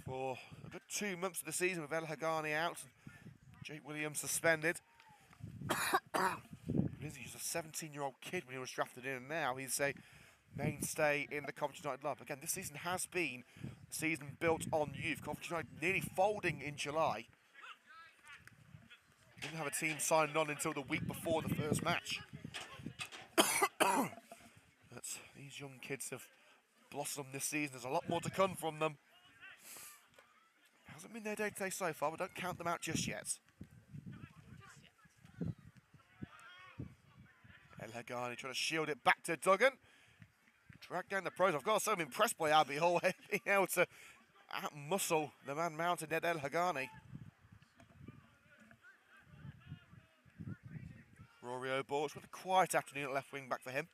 for a good 2 months of the season with El Hagani out, Jake Williams suspended. Peplinski was a 17-year-old kid when he was drafted in, and now he's a mainstay in the Coventry United club. Again, this season has been a season built on youth. Coventry United nearly folding in July. Didn't have a team signed on until the week before the first match. But these young kids have blossomed this season. There's a lot more to come from them. Hasn't been their day-to-day so far, but don't count them out just yet. El Hagani trying to shield it back to Duggan. Drag down the pros. I've got to say I'm impressed by Albie Hall being able to out-muscle the man mounted at El Hagani. Rory O'Ball, it's been a quiet afternoon at left wing back for him.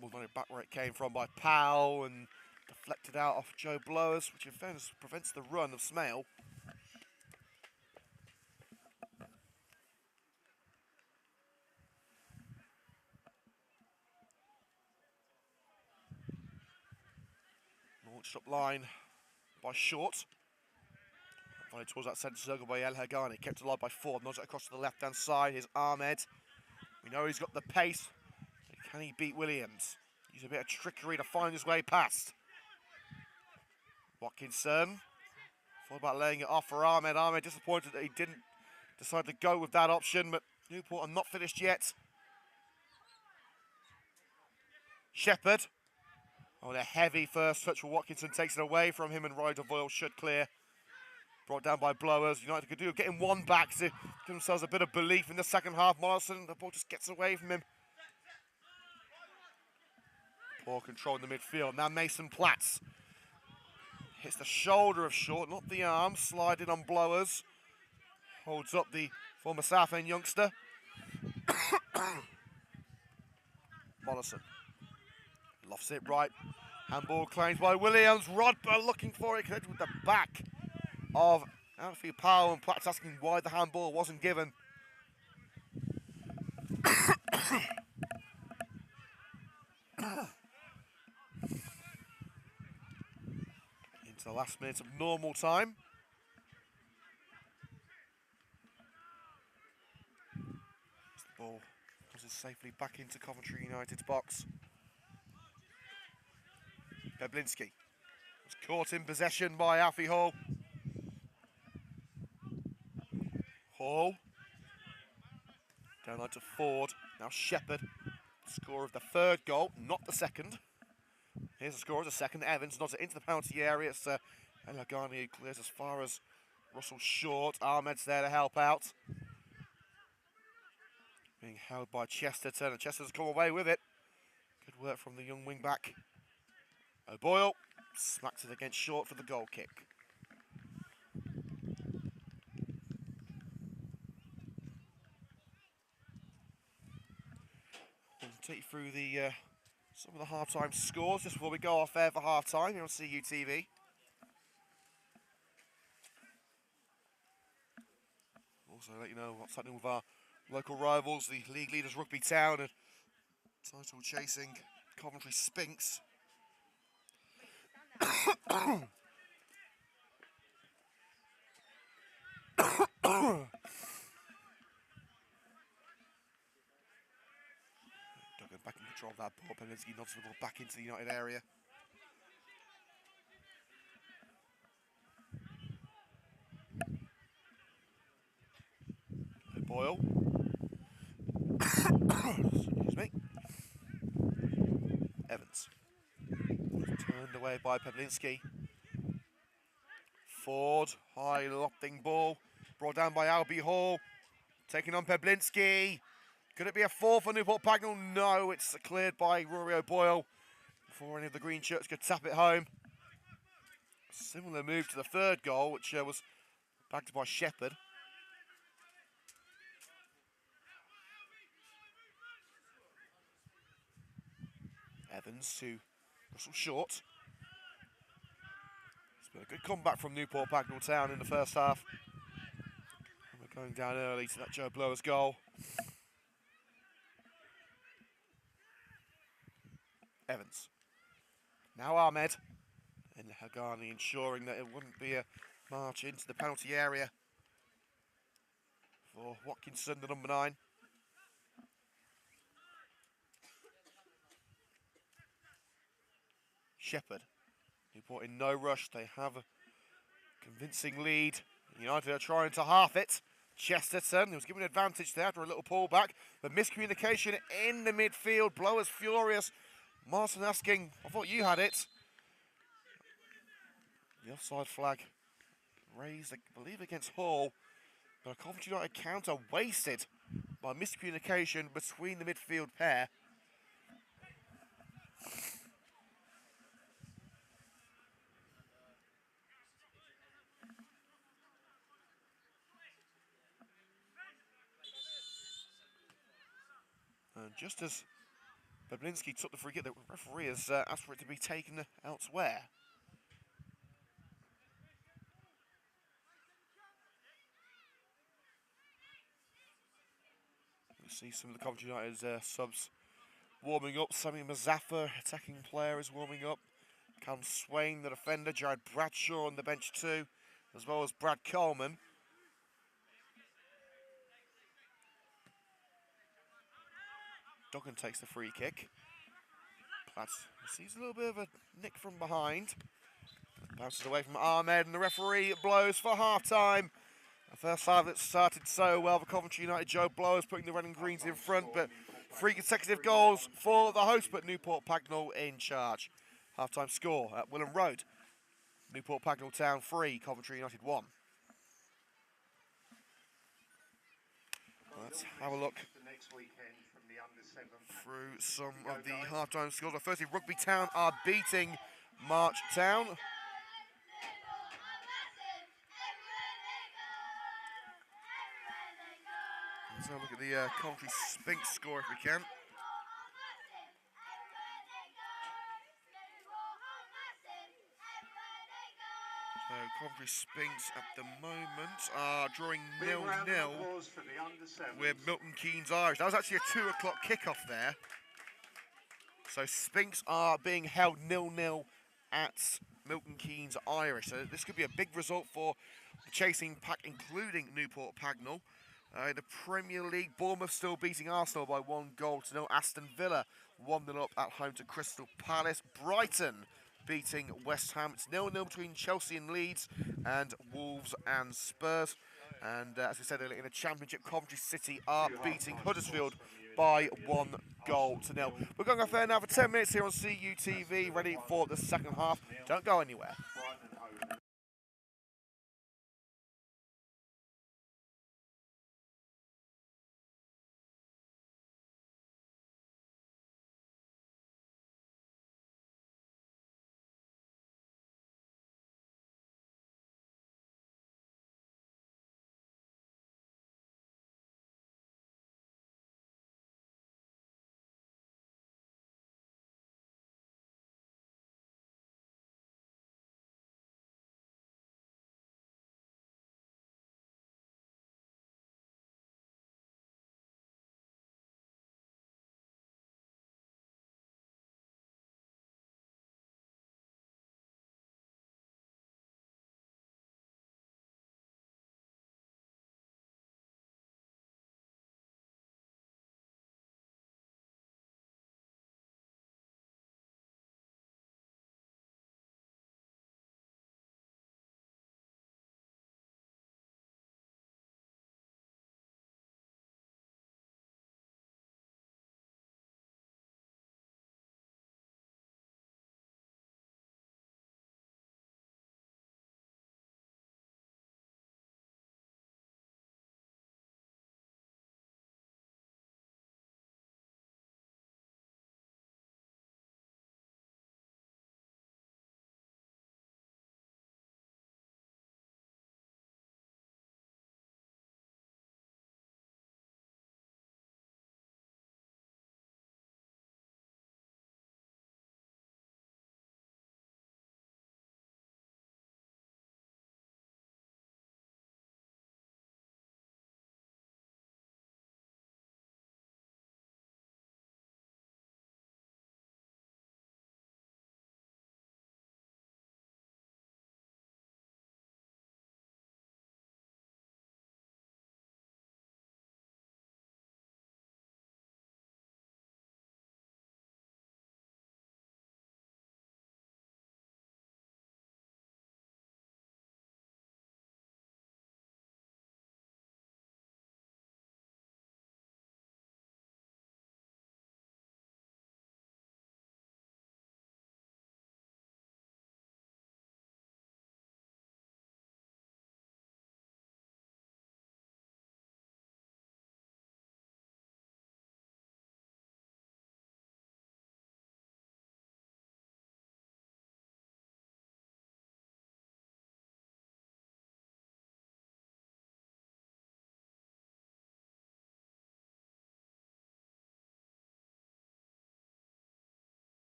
Ball done it back where it came from by Powell and deflected out off Joe Blowers, which in fairness prevents the run of Smale. Launched up line by Short. Followed towards that centre circle by El Hagani. Kept alive by Ford. Nods it across to the left-hand side. Here's Ahmed. We know he's got the pace. Can he beat Williams? Use a bit of trickery to find his way past. Watkinson. Thought about laying it off for Ahmed. Ahmed disappointed that he didn't decide to go with that option, but Newport are not finished yet. Shepherd. Oh, and a heavy first touch for Watkinson takes it away from him, and Ryder Boyle should clear. Brought down by blowers. United could do getting one back to give themselves a bit of belief in the second half. Morrison, the ball just gets away from him. Poor control in the midfield. Now Mason Platts hits the shoulder of Short, not the arm. Sliding on blowers. Holds up the former Southend youngster. Morrison lofts it right. Handball claimed by Williams. Rodber looking for it, connected with the back of Alfie Powell, and Platts asking why the handball wasn't given. Into the last minute of normal time. The ball passes safely back into Coventry United's box. Peblinski was caught in possession by Alfie Hall. Hall down to Ford. Now Shepherd, scorer of the third goal, not the second. Here's the score of the second. Evans nods it into the penalty area. It's El Haghani who clears as far as Russell Short. Ahmed's there to help out. Being held by Chesterton, and Chesterton's come away with it. Good work from the young wing back. O'Boyle smacks it against Short for the goal kick. We'll take you through the some of the half-time scores just before we go off air for half-time here on CUTV. Also let you know what's happening with our local rivals, the league leaders Rugby Town and title-chasing Coventry Spinks. Duggan back in control of that ball. Peblinski nods the ball back into the United area. Boyle. Excuse me. Evans. Turned away by Peblinski. Ford, high lofting ball. Brought down by Albie Hall. Taking on Peblinski. Could it be a four for Newport Pagnell? No, it's cleared by Rory O'Boyle before any of the green shirts could tap it home. Similar move to the third goal, which was backed by Shepherd. Evans to Russell Short. It's been a good comeback from Newport Pagnell Town in the first half. And we're going down early to that Joe Blower's goal. Evans. Now Ahmed. And Haghani ensuring that it wouldn't be a march into the penalty area for Watkinson, the number 9. Shepherd. Newport in no rush. They have a convincing lead. United are trying to half it. Chesterton, who was given an advantage there after a little pullback. But miscommunication in the midfield. Blowers furious. Martin asking, I thought you had it. The offside flag raised, I believe, against Hall. But a Coventry United counter wasted by miscommunication between the midfield pair. And just as Peblinski took the free kick, the referee has asked for it to be taken elsewhere. You see some of the Coventry United subs warming up. Sammy Mazaffa, attacking player, is warming up. Cam Swain, the defender. Jared Bradshaw on the bench too, as well as Brad Coleman. Duggan takes the free kick. Platts sees a little bit of a nick from behind. Bounces away from Ahmed, and the referee blows for half-time. The first half that started so well for Coventry United. Joe Blowers putting the red and greens in front, but 3 consecutive goals for the host, but Newport Pagnell in charge. Half-time score at Willen Road. Newport Pagnell Town 3, Coventry United 1. Let's have a look through some of the half-time scores. Firstly, Rugby Town are beating March Town. Let's have a look at the Coventry Spinks score if we can. So Coventry Spinks at the moment are drawing 0-0 with Milton Keynes Irish. That was actually a 2 o'clock kickoff there. So Spinks are being held 0-0 at Milton Keynes Irish. So this could be a big result for the chasing pack, including Newport Pagnell. The Premier League, Bournemouth still beating Arsenal by 1-0. Aston Villa 1-0 up at home to Crystal Palace. Brighton beating West Ham. It's 0-0 between Chelsea and Leeds, and Wolves and Spurs. And as I said earlier, in the Championship, Coventry City are beating Huddersfield by 1-0. We're going off there now for 10 minutes here on CUTV, ready for the second half. Don't go anywhere.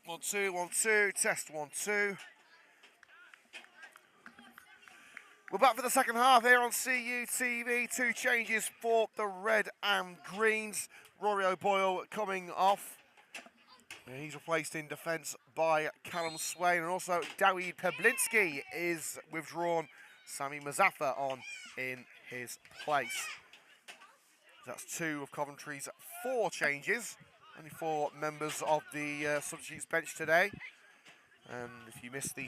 1, 2, 1, 2, test 1, 2. We're back for the second half here on CUTV. 2 changes for the red and greens. Rory O'Boyle coming off. He's replaced in defence by Callum Swain, and also Dawid Peblinski is withdrawn. Sami Mazaffa on in his place. That's 2 of Coventry's 4 changes. Only 4 members of the substitutes bench today. And if you missed the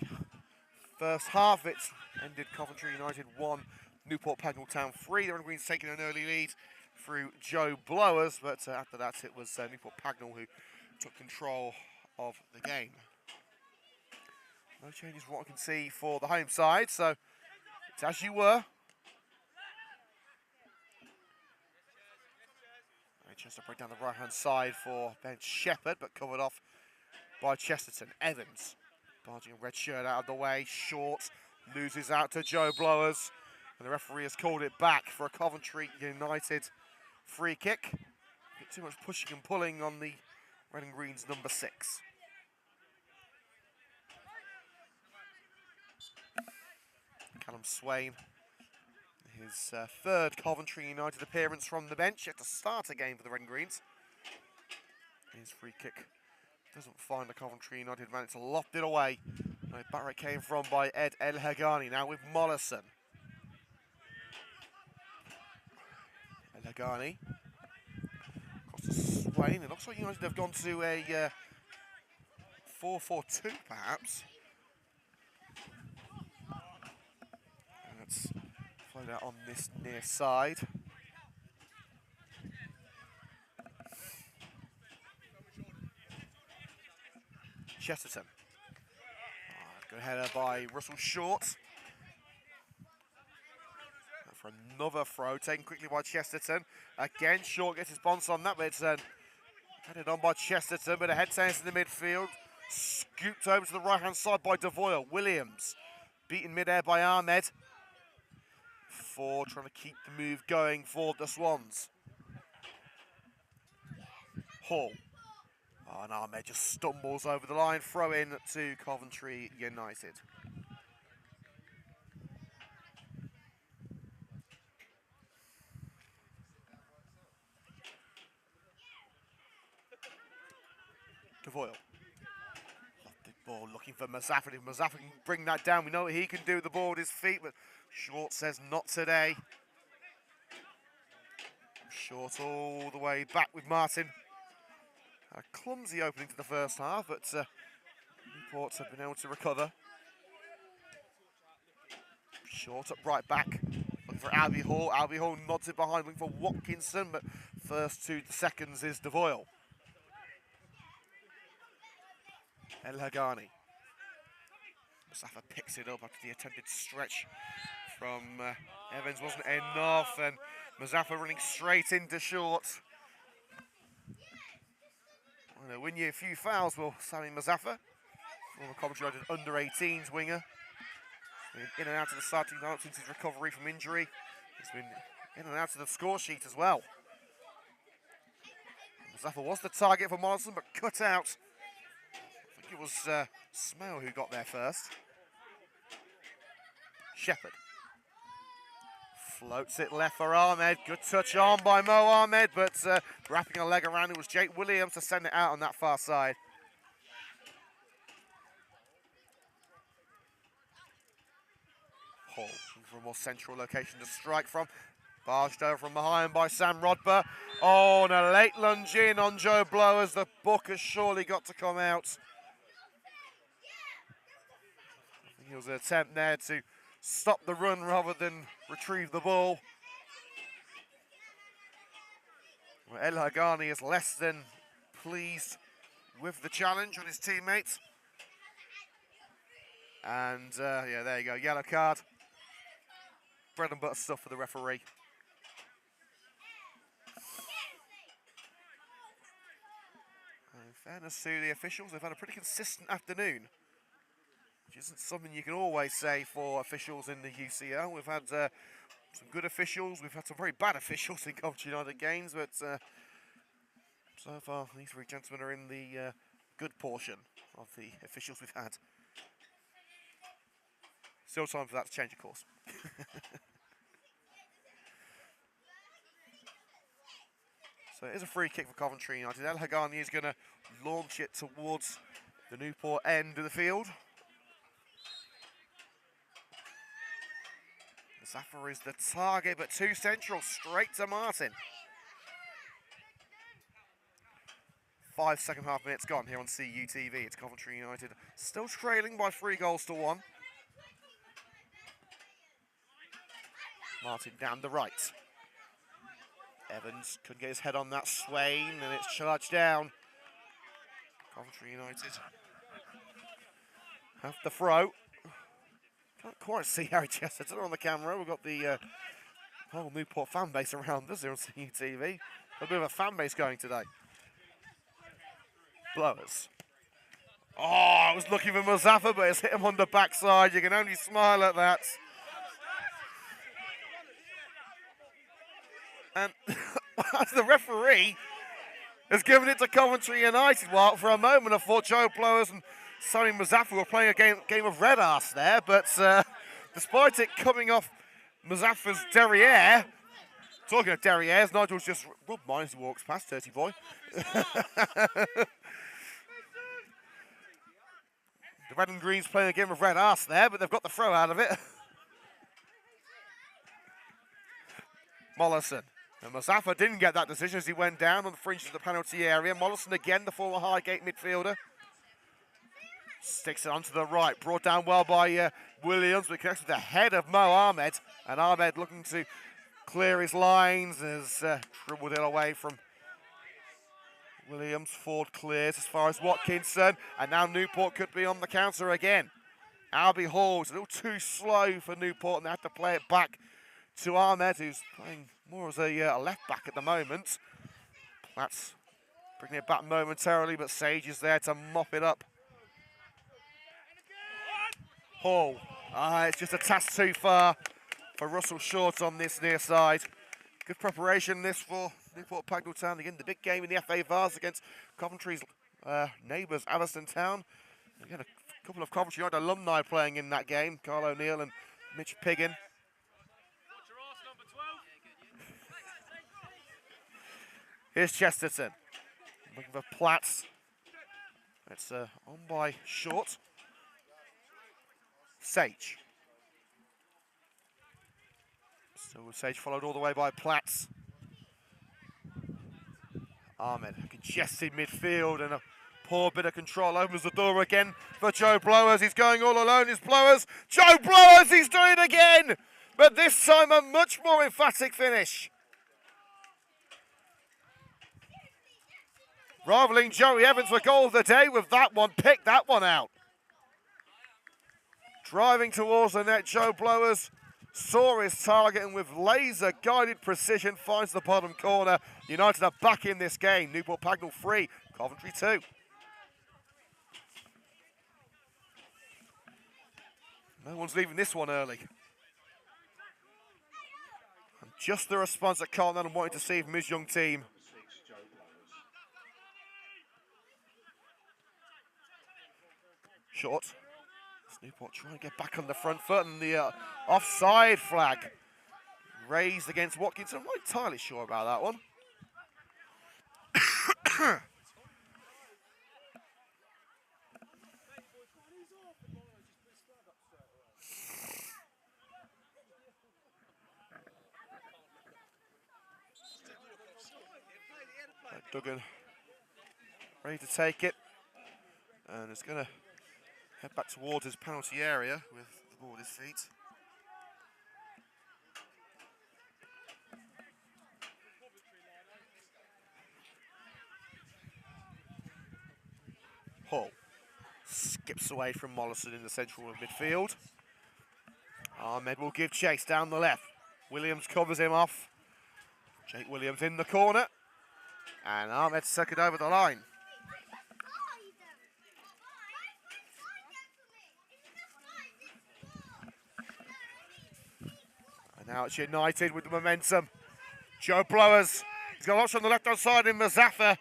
first half, it ended Coventry United 1, Newport Pagnell Town 3. The Red and Greens taking an early lead through Joe Blowers, but after that it was Newport Pagnell who took control of the game. No changes from what I can see for the home side, so it's as you were. Chester break down the right-hand side for Ben Shepherd, but covered off by Chesterton. Evans, barging a red shirt out of the way, short, loses out to Joe Blowers, and the referee has called it back for a Coventry United free kick. A bit too much pushing and pulling on the red and greens number 6. Callum Swain, his 3rd Coventry United appearance from the bench, yet to start a game for the red and greens. His free kick doesn't find the Coventry United man, it's loft it away. Back where it came from by Ed El Hagani, now with Mollison. El Hagani across to Swain. It looks like United have gone to a 4-4-2 perhaps. Let's float out on this near side. Chesterton. Good header by Russell Short. For another throw, taken quickly by Chesterton. Again, Short gets his bonds on that, but it's headed on by Chesterton, but a head turns in the midfield. Scooped over to the right-hand side by Devoyle. Williams, beaten mid-air by Ahmed. Ford trying to keep the move going for the Swans. Hall. Oh, and Ahmed just stumbles over the line. Throw in to Coventry United. Devoyle. Lofted ball looking for Mazaffa. If Mazaffa can bring that down, we know what he can do with the ball with his feet, but Short says not today. Short all the way back with Martin. A clumsy opening to the first half, but Newport have been able to recover. Short up right back, looking for Albie Hall. Albie Hall nods it behind, looking for Watkinson, but first to the seconds is Devoyle. El Hagani. Mazaffa picks it up after the attempted stretch from Evans wasn't enough, and Mazaffa running straight into Short. Well, they'll win you a few fouls, will Sami Mazaffa, former Coventry United under-18s winger. Been in and out of the starting lineup since his recovery from injury. He's been in and out of the score sheet as well. Mazaffa was the target for Mollison, but cut out. I think it was Smale who got there first. Shepherd. Floats it left for Ahmed. Good touch on by Mo Ahmed, but wrapping a leg around it was Jake Williams to send it out on that far side. Hall for a more central location to strike from. Barged over from behind by Sam Rodber. Oh, and a late lunge in on Joe Blowers. The book has surely got to come out. I think it was an attempt there to stop the run rather than retrieve the ball. Well, El Hagani is less than pleased with the challenge on his teammates. And yeah, there you go, yellow card. Bread and butter stuff for the referee. In fairness to the officials, they've had a pretty consistent afternoon, which isn't something you can always say for officials in the UCL. We've had some good officials, we've had some very bad officials in Coventry United games, but so far these three gentlemen are in the good portion of the officials we've had. Still time for that to change, of course. So it is a free kick for Coventry United. El Hagani is going to launch it towards the Newport end of the field. Zafar is the target, but too central, straight to Martin. 5 second half minutes gone here on CUTV. It's Coventry United still trailing by 3-1. Martin down the right. Evans couldn't get his head on that. Swain, and it's charged down. Coventry United have the throw. Can't quite see Harry Chesterton on the camera. We've got the whole Newport fan base around us here on CUTV. A bit of a fan base going today. Blowers. Oh, I was looking for Muzaffar, but it's hit him on the backside. You can only smile at that. And as the referee has given it to Coventry United, well, for a moment I thought Joe Blowers and Sonny Muzaffar were playing a game of red arse there, but despite it coming off Muzaffar's derriere, talking of derrieres, Nigel's just rubbed mine as he walks past, dirty boy. The red and green's playing a game of red arse there, but they've got the throw out of it. Mollison. And Muzaffar didn't get that decision as he went down on the fringe of the penalty area. Mollison again, the former Highgate midfielder. Sticks it onto the right, brought down well by Williams, but connects with the head of Mo Ahmed. And Ahmed looking to clear his lines has dribbled it away from Williams. Ford clears as far as Watkinson, and now Newport could be on the counter again. Albie Hall's a little too slow for Newport, and they have to play it back to Ahmed, who's playing more as a left back at the moment. Platts bringing it back momentarily, but Sage is there to mop it up. Hall. It's just a task too far for Russell Short on this near side. Good preparation this for Newport Pagnell Town. Again, the big game in the FA Vars against Coventry's neighbours, Atherstone Town. Again, a couple of Coventry United alumni playing in that game. Carl O'Neill and Mitch Piggin. Here's Chesterton. Looking for Platts. It's on by Short. Sage. Still with Sage followed all the way by Platts. Ahmed, congested midfield and a poor bit of control. Opens the door again for Joe Blowers. He's going all alone. It's Blowers. Joe Blowers, he's doing it again. But this time a much more emphatic finish. Rivaling Joey Evans for goal of the day with that one. Picked that one out. Driving towards the net, Joe Blowers saw his target and with laser-guided precision finds the bottom corner. United are back in this game. Newport Pagnell 3, Coventry 2. No one's leaving this one early. And just the response that Carl Nelson wanted to see from his young team. Short. Newport trying to get back on the front foot, and the offside flag raised against Watkinson. I'm not entirely sure about that one. Duggan ready to take it, and it's going to head back towards his penalty area with the ball at his feet. Hall skips away from Mollison in the central of midfield. Ahmed will give chase down the left. Williams covers him off. Jake Williams in the corner. And Ahmed took it over the line. And now it's United with the momentum. Joe Blowers. He's got lots on the left-hand side in Muzaffar.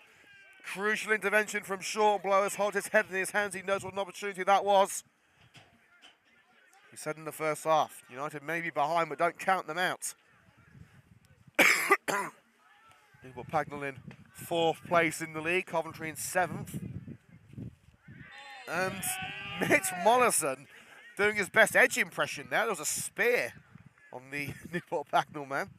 Crucial intervention from Sean Blowers. Holds his head in his hands. He knows what an opportunity that was. He said in the first half, United may be behind, but don't count them out. Newport Pagnell in 4th place in the league. Coventry in 7th. And Mitch Mollison doing his best edge impression there. There was a spear on the Newport Pagnell man.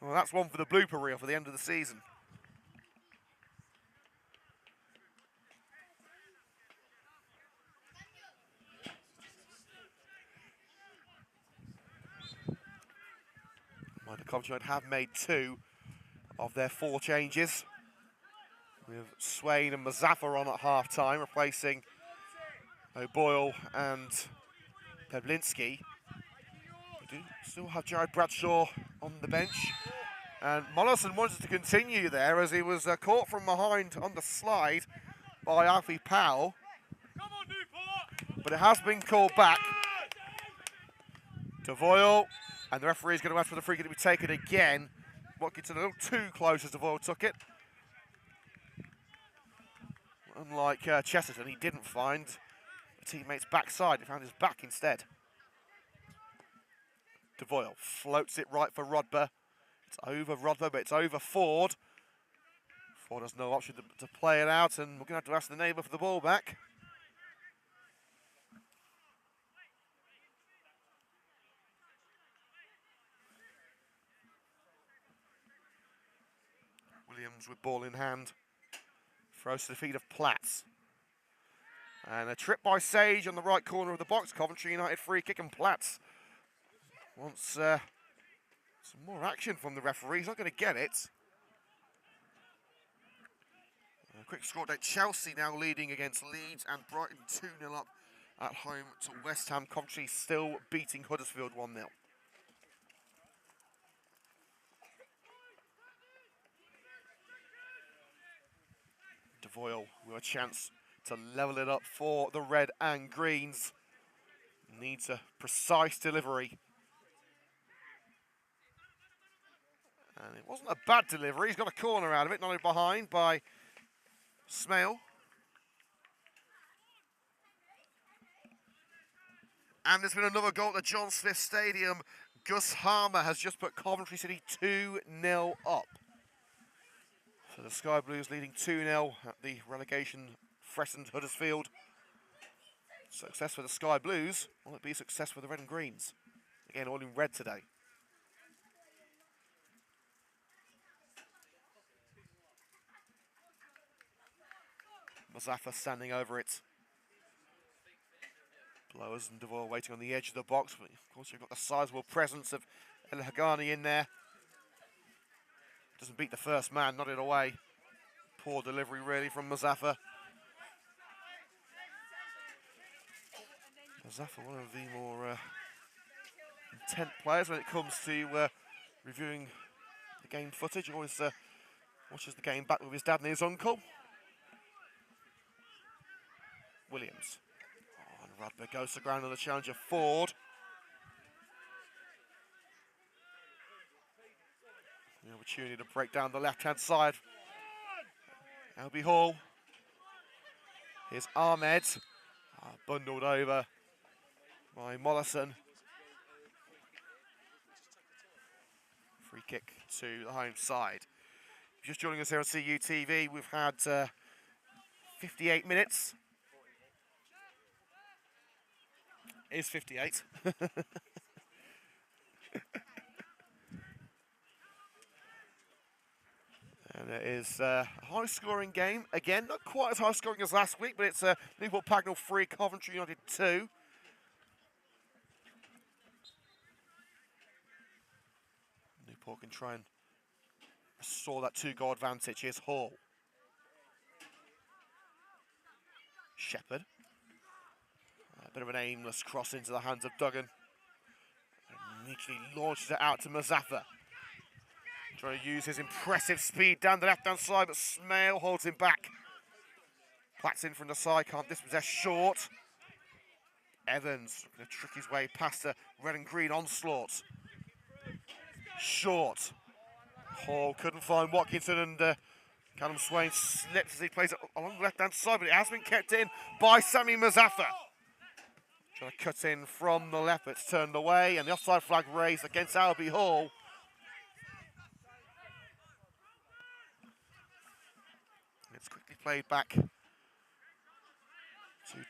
Well, that's one for the blooper reel for the end of the season. Well, the Coventry United have made 2 of their 4 changes, with Swain and Mazaffa on at half-time, replacing O'Boyle and Peblinski. We do still have Jared Bradshaw on the bench. And Mollison wanted to continue there as he was caught from behind on the slide by Alfie Powell. But it has been called back. Devoyle, and the referee is going to ask for the free kick to be taken again. Watkins a little too close as Devoyle took it. Unlike Chesterton, he didn't find a teammate's backside. He found his back instead. Devoyle floats it right for Rodber. It's over Rodber, but it's over Ford. Ford has no option to play it out, and we're going to have to ask the neighbour for the ball back. Williams with ball in hand. Throws to the feet of Platts. And a trip by Sage on the right corner of the box. Coventry United free kick, and Platts wants some more action from the referee. He's not going to get it. A quick score update. Chelsea now leading against Leeds, and Brighton 2-0 up at home to West Ham. Coventry still beating Huddersfield 1-0. Devoyle with a chance to level it up for the red and greens. Needs a precise delivery. And it wasn't a bad delivery. He's got a corner out of it, not behind by Smale. And there's been another goal at the John Smith Stadium. Gus Harmer has just put Coventry City 2-0 up. So the Sky Blues leading 2-0 at the relegation-threatened Huddersfield. Success for the Sky Blues. Will it be a success for the Red and Greens? Again, all in red today. Mazaffa standing over it. Blowers and Devoyle waiting on the edge of the box. But of course, you've got the sizable presence of El Hagani in there. Doesn't beat the first man, not in a way. Poor delivery, really, from Mazaffa. Mazaffa, one of the more intent players when it comes to reviewing the game footage. He always watches the game back with his dad and his uncle. Williams. Oh, and Radber goes to ground on the challenger, Ford. The opportunity to break down the left-hand side. Albie Hall. Here's Ahmed. Bundled over by Mollison. Free kick to the home side. Just joining us here on CUTV, we've had 58 minutes. It is 58. And it is a high-scoring game. Again, not quite as high-scoring as last week, but it's Newport Pagnell 3, Coventry United 2. Newport can try and restore that 2-goal advantage. Here's Hall. Shepherd. A bit of an aimless cross into the hands of Duggan. And neatly launches it out to Mazaffa. Trying to use his impressive speed down the left-hand side, but Smale holds him back. Platts in from the side, can't dispossess short. Evans going to trick his way past the red and green onslaught. Short. Hall couldn't find Watkinson, and Callum Swain slips as he plays it along the left-hand side, but it has been kept in by Sami Mazaffa. Trying to cut in from the left, but it's turned away, and the offside flag raised against Albie Hall. It's quickly played back to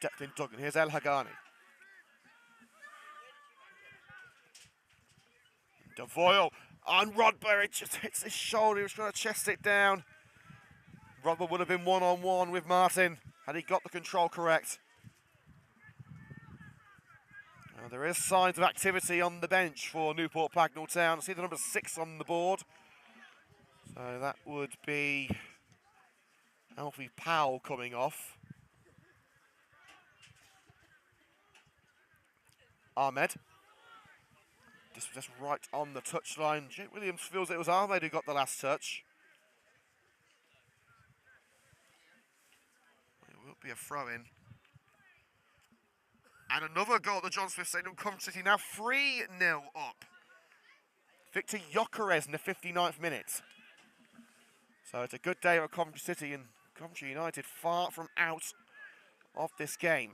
Declan Duggan. Here's El Hagani. DeVoyle on Rodber. It just hits his shoulder. He was trying to chest it down. Rodber would have been one-on-one with Martin had he got the control correct. Now, there is signs of activity on the bench for Newport Pagnell Town. I see the number 6 on the board. So that would be Alfie Powell coming off. Ahmed. This was just right on the touchline. Jake Williams feels it was Ahmed who got the last touch. It will be a throw-in. And another goal at the John Smith Stadium. Coventry City now 3-0 up. Victor Gyökeres in the 59th minute. So it's a good day at Coventry City, and Coventry United far from out of this game.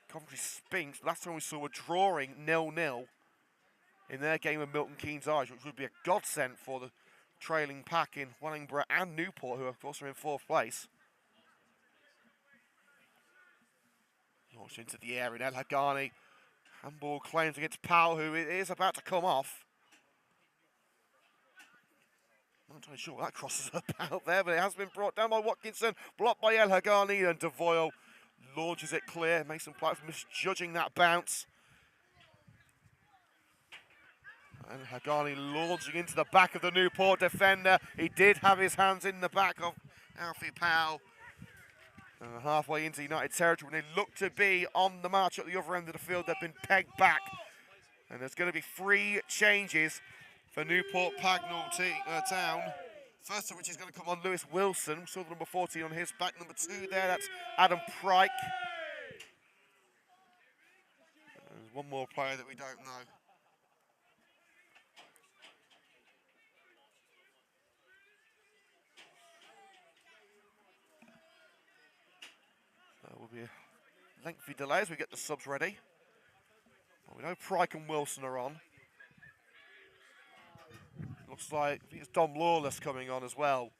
Coventry Spinks, last time we saw, were drawing 0-0 in their game of Milton Keynes Irish, which would be a godsend for the trailing pack in Wellingborough and Newport, who of course are in 4th place. Launched into the air in El Hagani. Handball claims against Powell, who is about to come off. I'm not entirely sure what that cross is about there, but it has been brought down by Watkinson, blocked by El Hagani, and DeVoyle launches it clear. Mason Platt misjudging that bounce. And Hagani launching into the back of the Newport defender. He did have his hands in the back of Alfie Powell. Halfway into United territory, when they look to be on the march at the other end of the field, they've been pegged back. And there's going to be 3 changes for Newport Pagnell Town. First of which is going to come on Lewis Wilson. We saw the number 14 on his back. Number 2 there, that's Adam Pryke. There's one more player that we don't know. There will be a lengthy delay as we get the subs ready. Well, we know Pryke and Wilson are on. Looks like I think it's Dom Lawless coming on as well.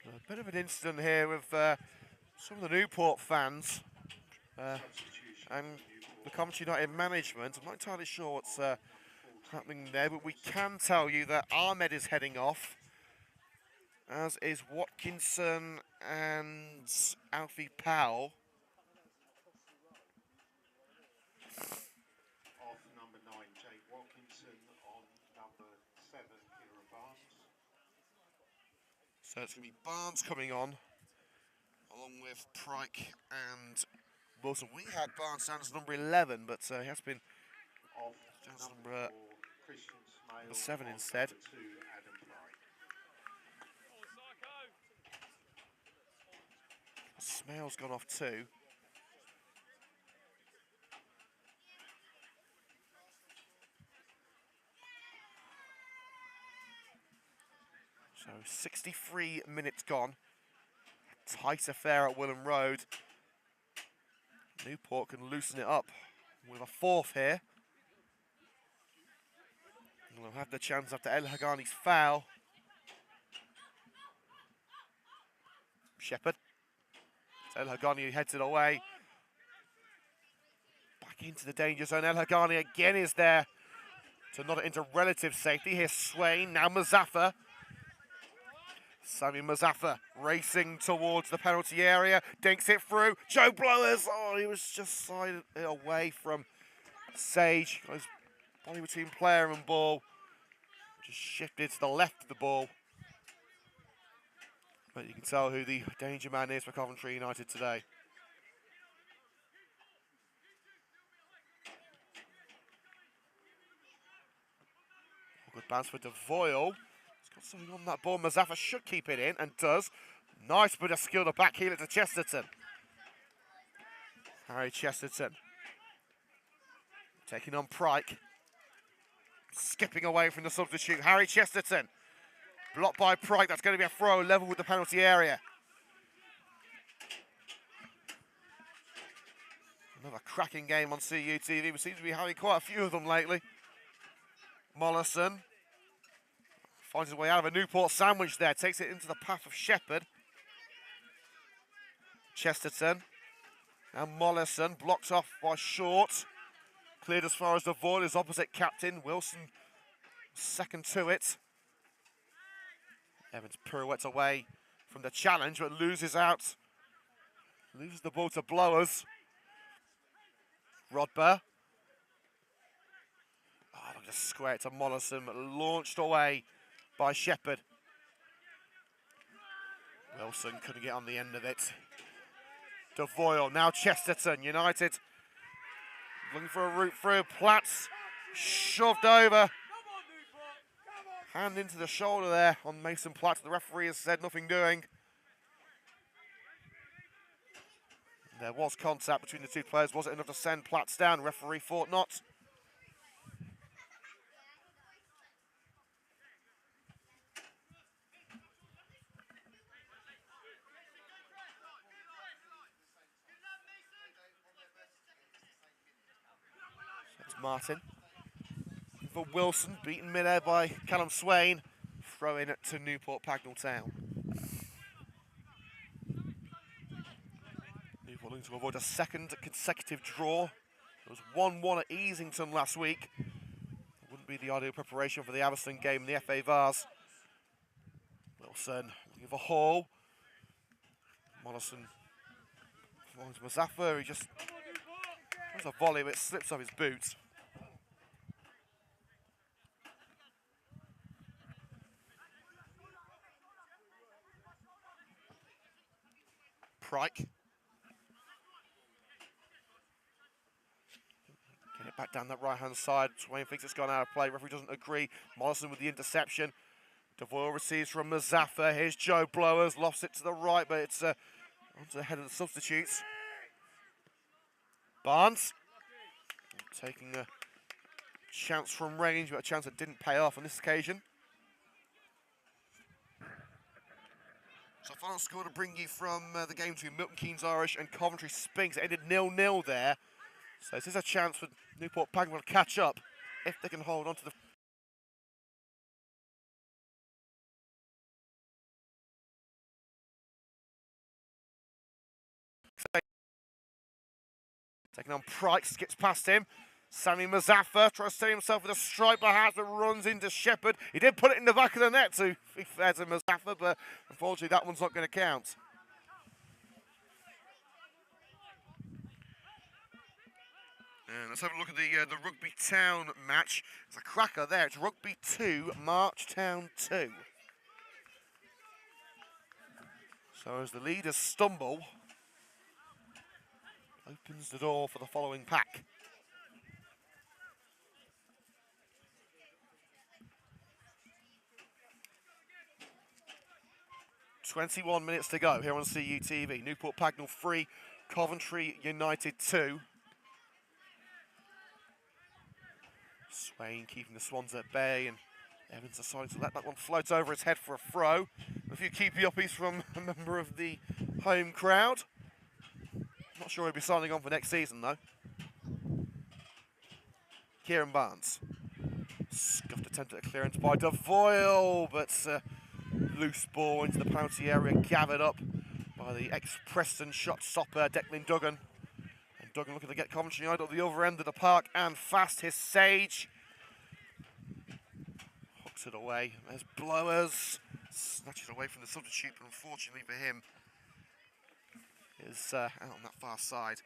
A bit of an incident here with some of the Newport fans and the Coventry United management. I'm not entirely sure what's happening there, but we can tell you that Ahmed is heading off, as is Watkinson and Alfie Powell. Off number 9, Jake Watkinson, on number 7, Kieran Barnes. So it's going to be Barnes coming on, along with Pryke and Wilson. We had Barnes down as number 11, but he has been Off number 7 instead. 2, Adam Pryke. Smale's gone off too. So 63 minutes gone. Tight affair at Willen Road. Newport can loosen it up with a 4th here. And we'll have the chance after El Hagani's foul. Shepherd. El Hagani heads it away. Back into the danger zone. El Hagani again is there to nod it into relative safety. Here's Swain, now Mazaffa. Sami Mazaffa racing towards the penalty area, dinks it through. Joe Blowers, oh, he was just sided away from Sage. Got his body between player and ball. Just shifted to the left of the ball. But you can tell who the danger man is for Coventry United today. Good Bounce for DeVoyle. He's got something on that ball. Mazaffa should keep it in, and does. Nice bit of skill to back heel it to Chesterton. Harry Chesterton. Taking on Pryke. Skipping away from the substitute. Harry Chesterton. Blocked by Pryke. That's going to be a throw level with the penalty area. Another cracking game on CUTV. We seem to be having quite a few of them lately. Mollison finds his way out of a Newport sandwich there. Takes it into the path of Shepherd. Chesterton. And Mollison blocked off by Short. Cleared as far as the void. His opposite captain, Wilson, second to it. Evans pirouettes away from the challenge, but loses out. Loses the ball to Blowers. Rodber. Oh, just square it to Mollison, but launched away by Shepherd. Wilson couldn't get on the end of it. DeVoyle, now Chesterton, United looking for a route through. Platts shoved over. Hand into the shoulder there on Mason Platts. The referee has said nothing doing. There was contact between the two players. Was it enough to send Platts down? Referee thought not. Martin for Wilson, beaten mid-air by Callum Swain. Throw in to Newport Pagnell Town. Newport looking to avoid a second consecutive draw. It was 1-1 at Easington last week. It wouldn't be the ideal preparation for the Aberystwyth game in the FA Vars. Wilson looking for Hall. Mollison finds Mazaffa. He just has a volley, but it slips off his boots. Pryke. Get it back down that right-hand side. Swain thinks it's gone out of play. Referee doesn't agree. Mollison with the interception. DeVoyle receives from Mazaffa. Here's Joe Blowers. Lost it to the right, but it's onto the head of the substitutes. Barnes. Taking a chance from range, but a chance that didn't pay off on this occasion. So final score to bring you from the game between Milton Keynes Irish and Coventry Spinks. It ended 0-0 there. So this is a chance for Newport Pagnell to catch up if they can hold on to the... Taking on Pryke, skips past him. Sammy Mazaffa tries to set himself with a strike perhaps, but runs into Shepherd. He did put it in the back of the net to be fair to Mazaffa, but unfortunately that one's not going to count. And let's have a look at the Rugby Town match. There's a cracker there. It's Rugby 2, March Town 2. So as the leaders stumble, opens the door for the following pack. "21 minutes to go here on CUTV. Newport Pagnell 3, Coventry United 2. Swain keeping the Swans at bay, and Evans decided to let that one float over his head for a throw. A few keepy-uppies from a member of the home crowd. Not sure he'll be signing on for next season, though. Kieran Barnes. Scuffed attempt at a clearance by DeVoyle, but loose ball into the penalty area, gathered up by the ex-Preston shot stopper, Declan Duggan. And Duggan looking to get Coventry United at the other end of the park and fast. His Sage hooks it away. There's Blowers. Snatches away from the substitute, but unfortunately for him, is out on that far side.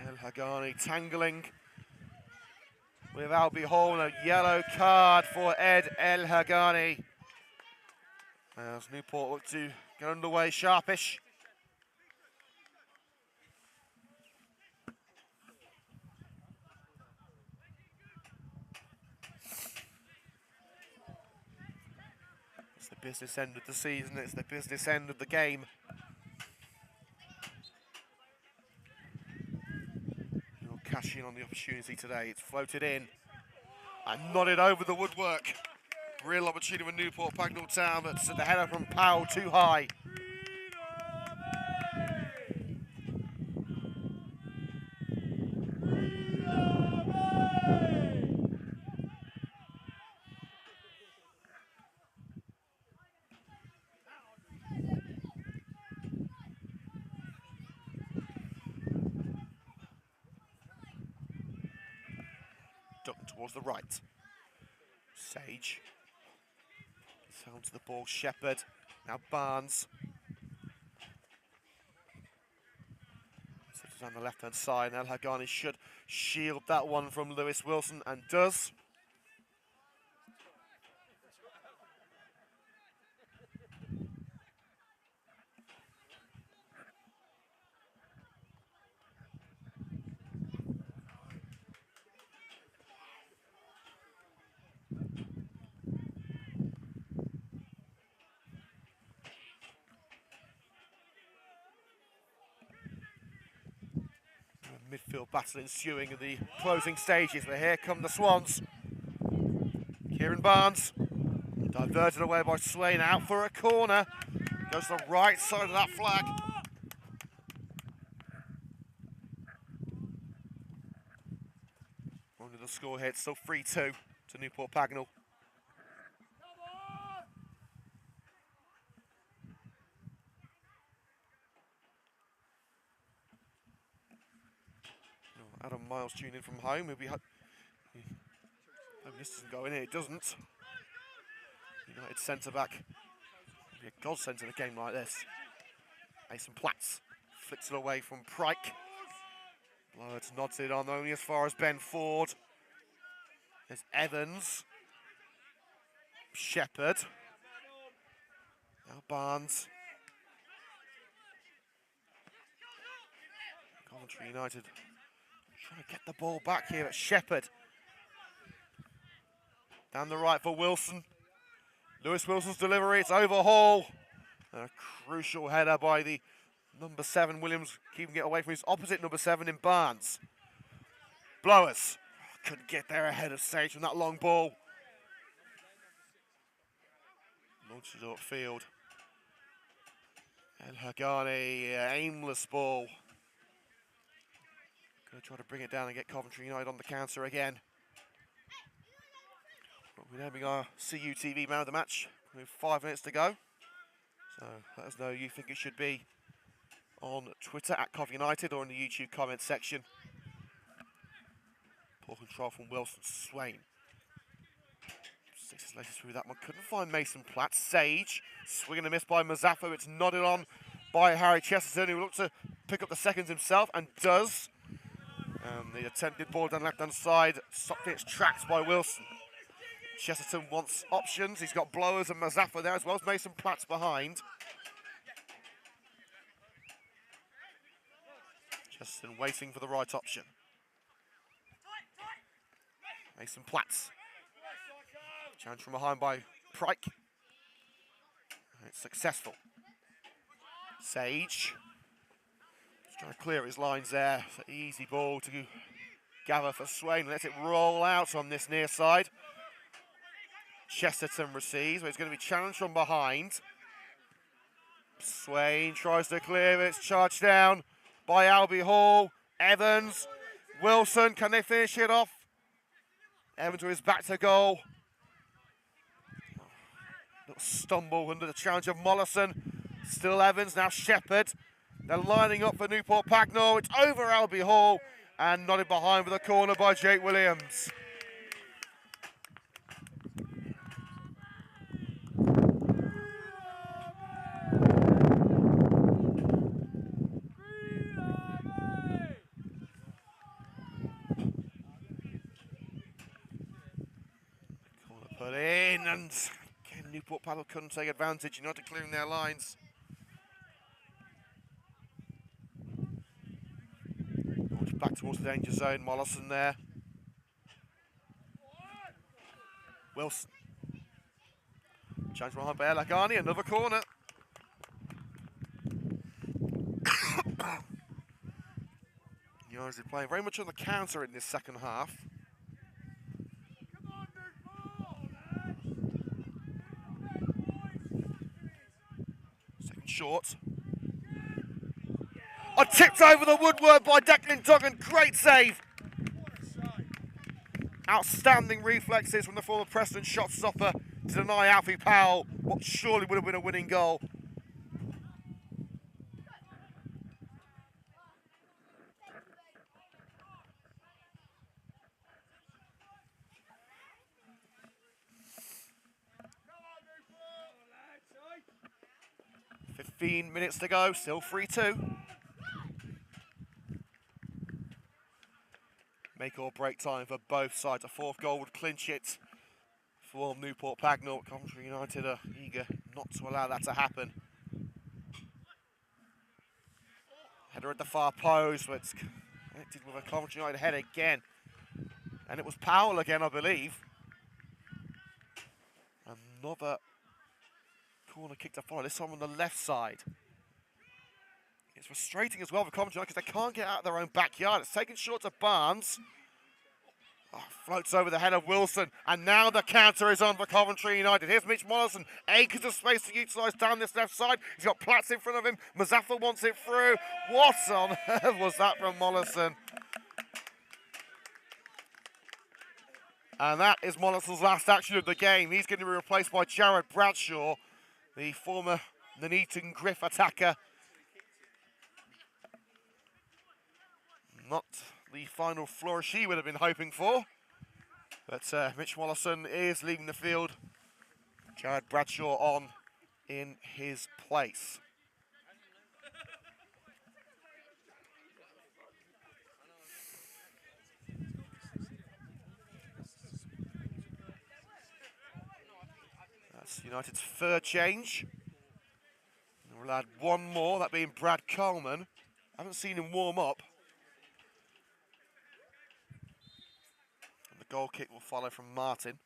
El Hagani tangling with Albie Hall, and a yellow card for Ed El Hagani. As Newport look to get underway sharpish. the business end of the season, it's the business end of the game. You'll cash in on the opportunity today. It's floated in and nodded over the woodwork. Real opportunity for Newport Pagnell Town, but the header from Powell too high. Ducking towards the right. Sage. Down to the ball, Shepherd. Now Barnes. So down the left-hand side. El Hagani should shield that one from Lewis Wilson, and does. Midfield battle ensuing in the closing stages, but here come the Swans. Kieran Barnes, diverted away by Swain, out for a corner. Goes to the right side of that flag. Under the score here, it's still 3-2 to Newport Pagnell. Adam Miles tuned in from home. He'll be hoping this doesn't go in here. It doesn't. United centre-back. Be a godsend in a game like this. Mason Platts flicks it away from Pryke. Bloods nods it on only as far as Ben Ford. There's Evans. Shepherd. Now Barnes. Coventry United trying to get the ball back here at Shepherd. Down the right for Wilson. Lewis Wilson's delivery, it's over Hall. And a crucial header by the number 7, Williams, keeping it away from his opposite number 7 in Barnes. Blowers. Couldn't get there ahead of Sage from that long ball. Launches upfield. And Hagani, aimless ball. Going to try to bring it down and get Coventry United on the counter again. But we're having our CUTV man of the match with 5 minutes to go. So let us know who you think it should be on Twitter at Cov United or in the YouTube comment section. Poor control from Wilson. Swain. 6 laces through that one. Couldn't find Mason Platt. Sage. Swing and a miss by Mazzafo. It's nodded on by Harry Chesterton, who looked to pick up the seconds himself and does. And the attempted ball down left-hand side stopped in its tracks by Wilson. Chesterton wants options. He's got Blowers and Mazzafo there as well as Mason Platt's behind. Chesterton waiting for the right option. Mason Platts. Challenge from behind by Pryke. And it's successful. Sage. Trying to clear his lines there. It's an easy ball to gather for Swain. Let it roll out on this near side. Chesterton receives, but it's going to be challenged from behind. Swain tries to clear it. It's charged down by Albie Hall. Evans. Wilson, can they finish it off? Evans with his back to goal. Little stumble under the challenge of Mollison. Still Evans, now Shepherd. They're lining up for Newport Pagnell. It's over Albie Hall and nodded behind with a corner by Jake Williams. Corner put in, and again, Newport Pagnell couldn't take advantage. United clearing their lines. Back towards the danger zone, Mollison there. Wilson. Challenge behind by Elagani, another corner. United playing very much on the counter in this second half. Second short. Tipped over the woodwork by Declan Duggan. Great save. Outstanding reflexes from the former Preston shot stopper to deny Alfie Powell what surely would have been a winning goal. "15 minutes to go, still 3-2. Make or break time for both sides. A fourth goal would clinch it for Newport Pagnell. Coventry United are eager not to allow that to happen. Header at the far post, but it's connected with a Coventry United header again. And it was Powell again, I believe. Another corner kick to follow, this time on the left side. It's frustrating as well for Coventry United because they can't get out of their own backyard. It's taken short to Barnes. Floats over the head of Wilson, and now the counter is on for Coventry United. Here's Mitch Mollison, acres of space to utilise down this left side. He's got Platts in front of him. Mazaffa wants it through. What on earth was that from Mollison? And that is Mollison's last action of the game. He's going to be replaced by Jared Bradshaw, the former Nuneaton Griff attacker. Not the final flourish he would have been hoping for. But Mitch Mollison is leaving the field. Jared Bradshaw on in his place. That's United's third change. We'll add one more, that being Brad Coleman. I haven't seen him warm up. Goal kick will follow from Martin.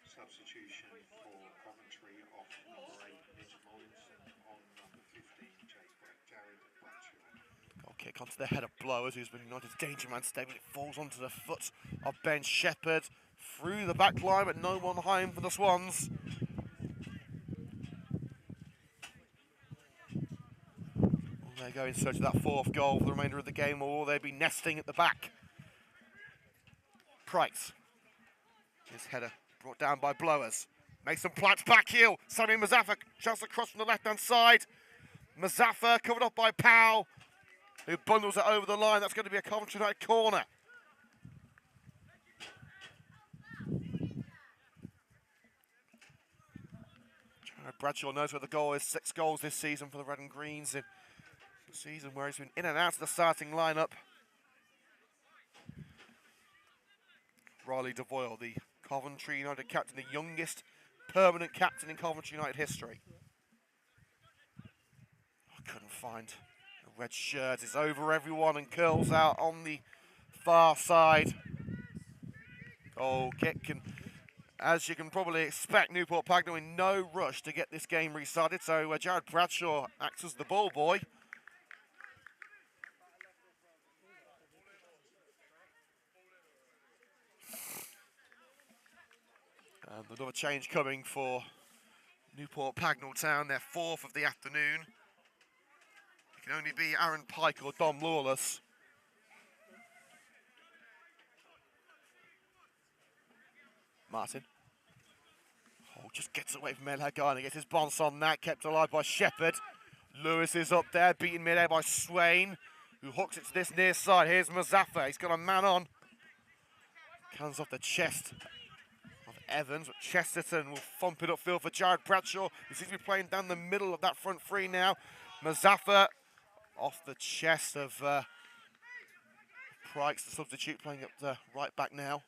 Substitution for Coventry off number 8, Mitch Mollison, on number 15, Jared Bradshaw. Goal kick onto the head of Blowers, who's been United's danger man today, but it falls onto the foot of Ben Shepherd. Through the back line, but no one behind for the Swans. Will they go in search of that fourth goal for the remainder of the game, or will they be nesting at the back? Price. His header brought down by Blowers. Mason Platt's back heel. Sammy Mazaffa just across from the left-hand side. Mazaffa covered up by Powell, who bundles it over the line. That's going to be a Coventry United corner. Bradshaw knows where the goal is. 6 goals this season for the Red and Greens in a season where he's been in and out of the starting lineup. Riley DeVoyle, the Coventry United captain, the youngest permanent captain in Coventry United history. I couldn't find a red shirt. It's over everyone and curls out on the far side. Goal kick, and as you can probably expect, Newport Pagnell in no rush to get this game restarted. So Jared Bradshaw acts as the ball boy. And another change coming for Newport Pagnell Town, their 4th of the afternoon. It can only be Aaron Pike or Dom Lawless. Martin. Oh, just gets away from El Hagani, gets his bounce on that, kept alive by Shepherd. Lewis is up there, beaten mid-air by Swain, who hooks it to this near side. Here's Mazaffa, he's got a man on. Comes off the chest of Evans, but Chesterton will thump it upfield for Jared Bradshaw. He seems to be playing down the middle of that front three now. Mazaffa off the chest of Prikes, the substitute, playing up the right back now.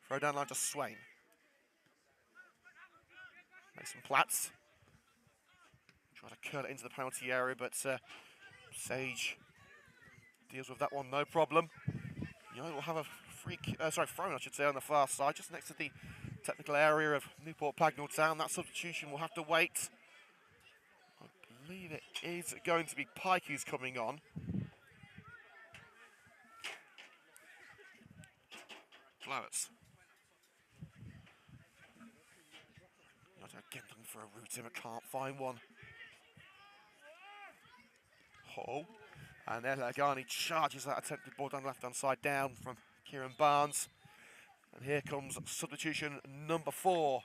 Throw down line to Swain. Mason Platts. Try to curl it into the penalty area, but Sage deals with that one, no problem. United will have a throw-in, I should say, on the far side, just next to the technical area of Newport Pagnell Town. That substitution will have to wait. I believe it is going to be Pike who's coming on. Flowers. United again looking for a route in, but can't find one. Hall. And then Lagani charges that attempted ball down the left-hand side down from Kieran Barnes. And here comes substitution number 4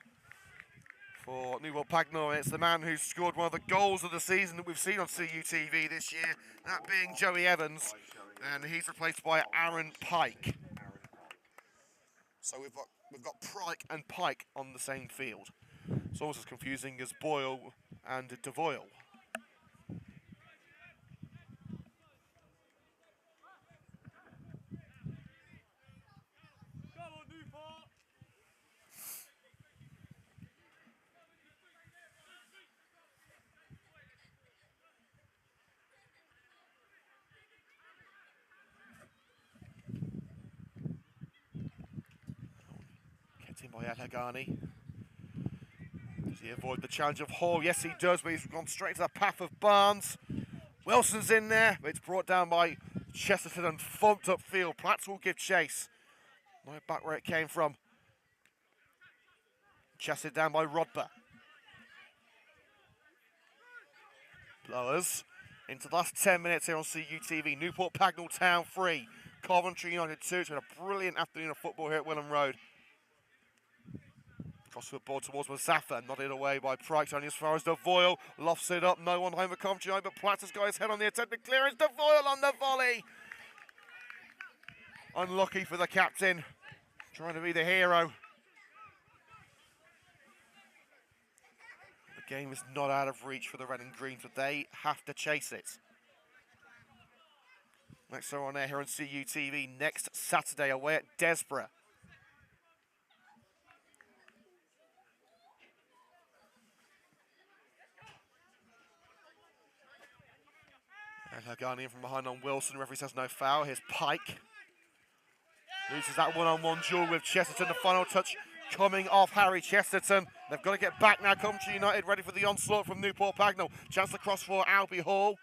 for Newport Pagnell. And it's the man who's scored one of the goals of the season that we've seen on CUTV this year, that being Joey Evans. And he's replaced by Aaron Pike. So we've got Prike and Pike on the same field. It's almost as confusing as Boyle and DeVoyle. Kept in by El Hagani. Does he avoid the challenge of Hall? Yes, he does, but he's gone straight to the path of Barnes. Wilson's in there, but it's brought down by Chesterton and thumped upfield. Platts will give chase. Right back where it came from. Chested down by Rodber. Blowers into the last 10 minutes here on CUTV. Newport Pagnell Town 3. Coventry United 2. It's been a brilliant afternoon of football here at Willen Road. Crossfield ball towards Mazaffa, nodded away by Prike, only as far as DeVoyle. Lofts it up, no one home for Coventry United, but Platts has got his head on the attempted clearance. DeVoyle on the volley. Unlucky for the captain, trying to be the hero. The game is not out of reach for the Red and Greens, but they have to chase it. Next are on air here on CUTV next Saturday away at Desborough. And Hagani in from behind on Wilson. The referee says no foul. Here's Pike. Loses that one-on-one duel with Chesterton. The final touch coming off Harry Chesterton. They've got to get back now. Coventry United ready for the onslaught from Newport Pagnell. Chance to cross for Albie Hall.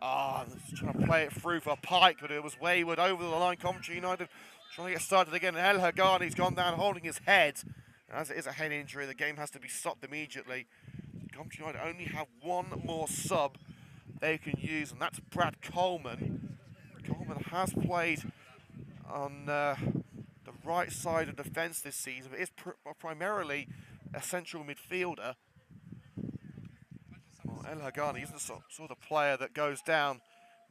Trying to play it through for Pike, but it was wayward over the line. Coventry United trying to get started again. El Hagani's gone down holding his head. As it is a head injury, the game has to be stopped immediately. Coventry United only have one more sub they can use, and that's Brad Coleman. Coleman has played on the right side of defence this season, but is primarily a central midfielder. Well, El Hagani isn't the sort of player that goes down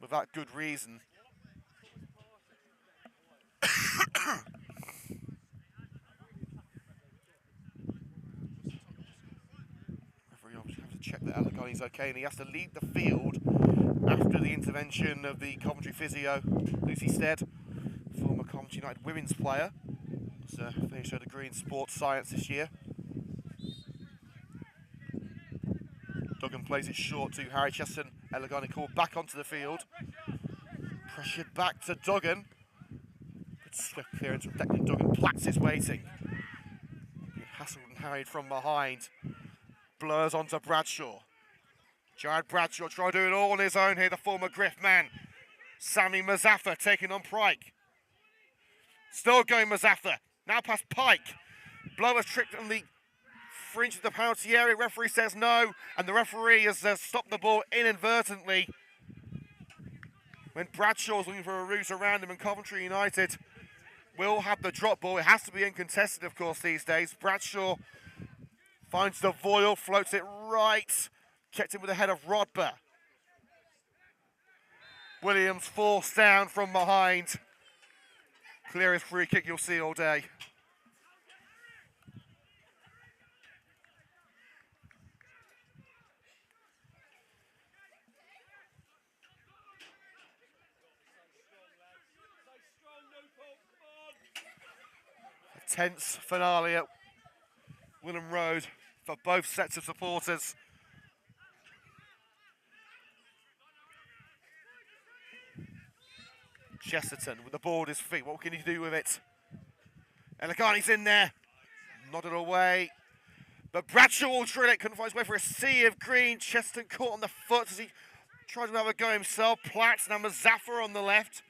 without good reason. Check that El Hagani's okay, and he has to leave the field after the intervention of the Coventry physio, Lucy Stead, former Coventry United women's player. Finished her degree in sports science this year. Duggan plays it short to Harry Chesterton. El Hagani called back onto the field. Pressured back to Duggan. Good swift clearance from Declan Duggan. Platts is waiting. Hassled and harried from behind. Blurs onto Bradshaw. Jared Bradshaw trying to do it all on his own here, the former Griff man. Sammy Mazaffa taking on Pike. Still going Mazaffa. Now past Pike. Blowers tricked on the fringe of the penalty area. Referee says no, and the referee has stopped the ball inadvertently. When Bradshaw's looking for a route around him, and Coventry United will have the drop ball. It has to be uncontested, of course, these days. Bradshaw finds DeVoyle, floats it right. Kept him with the head of Rodber. Williams forced down from behind. Clearest free kick you'll see all day. A tense finale at Willen Road for both sets of supporters. Chesterton with the ball at his feet. What can he do with it? Elagani's in there. Nodded away. But Bradshaw will drill it. Couldn't find his way for a sea of green. Chesterton caught on the foot as he tried to have a go himself. Platts, now Mazaffer on the left.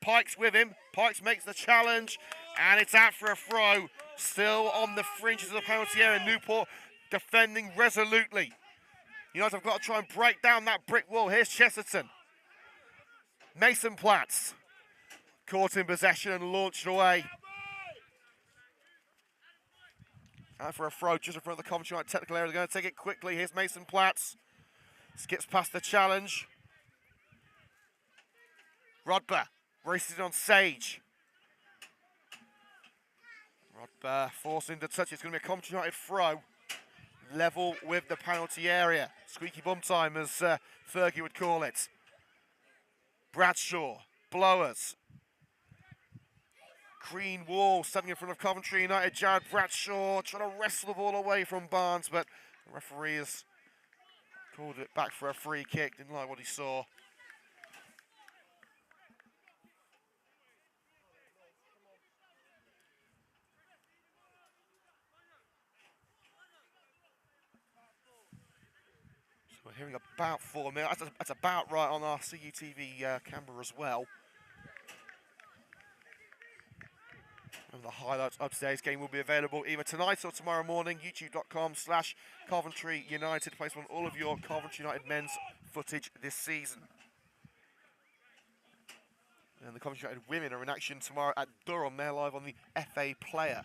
Pikes with him. Pikes makes the challenge. And it's out for a throw. Still on the fringes of the penalty area. Newport defending resolutely. United have got to try and break down that brick wall. Here's Chesterton. Mason Platts caught in possession and launched away. Out for a throw just in front of the Coventry United technical area. They're going to take it quickly. Here's Mason Platts. Skips past the challenge. Rodber races on Sage. Rodber forcing the touch. It's going to be a Coventry United throw. Level with the penalty area. Squeaky bum time, as Fergie would call it. Bradshaw, Blowers. Green wall standing in front of Coventry United. Jared Bradshaw trying to wrestle the ball away from Barnes, but the referee has called it back for a free kick. Didn't like what he saw. We're hearing about 4 minutes. That's about right on our CUTV camera as well. And the highlights of today's game will be available either tonight or tomorrow morning. YouTube.com/Coventry United. Place on all of your Coventry United men's footage this season. And the Coventry United women are in action tomorrow at Durham. They're live on the FA Player.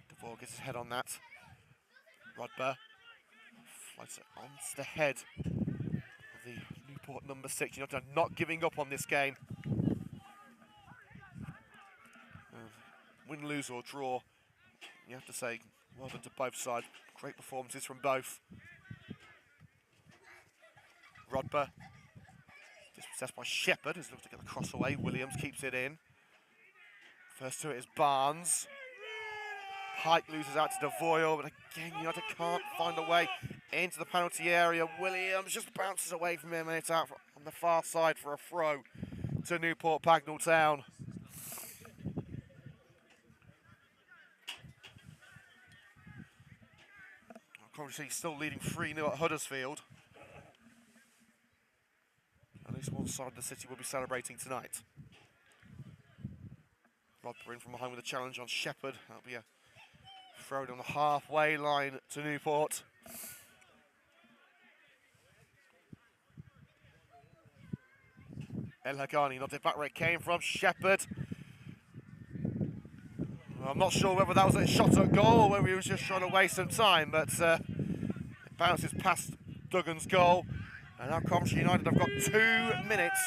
DeVore gets his head on that. Rodber flies it onto the head of the Newport number 6. You're not giving up on this game. Win, lose or draw, you have to say well done to both sides. Great performances from both. Rodber dispossessed by Shepherd, who's looking to get the cross away. Williams keeps it in. First to it is Barnes. Pike loses out to DeVoyle, but again, United can't find a way into the penalty area. Williams just bounces away from him, and it's out on the far side for a throw to Newport Pagnell Town. Coventry still leading 3-0 at Huddersfield. At least one side of the city will be celebrating tonight. Rodber in from behind with a challenge on Shepherd. That'll be a throw on the halfway line to Newport. El Hagani nodded back where it came from. Shepherd. Well, I'm not sure whether that was a shot at goal or whether he was just trying to waste some time, but it bounces past Duggan's goal. And now Coventry United have got 2 minutes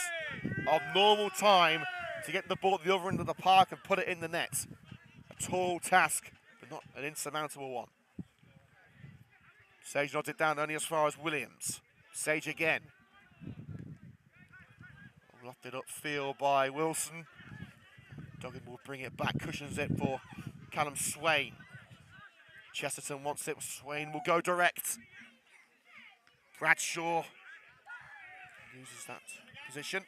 of normal time to get the ball at the other end of the park and put it in the net. A tall task, but not an insurmountable one. Sage nods it down only as far as Williams. Sage again. Lofted upfield by Wilson. Duggan will bring it back, cushions it for Callum Swain. Chesterton wants it, Swain will go direct. Bradshaw uses that position.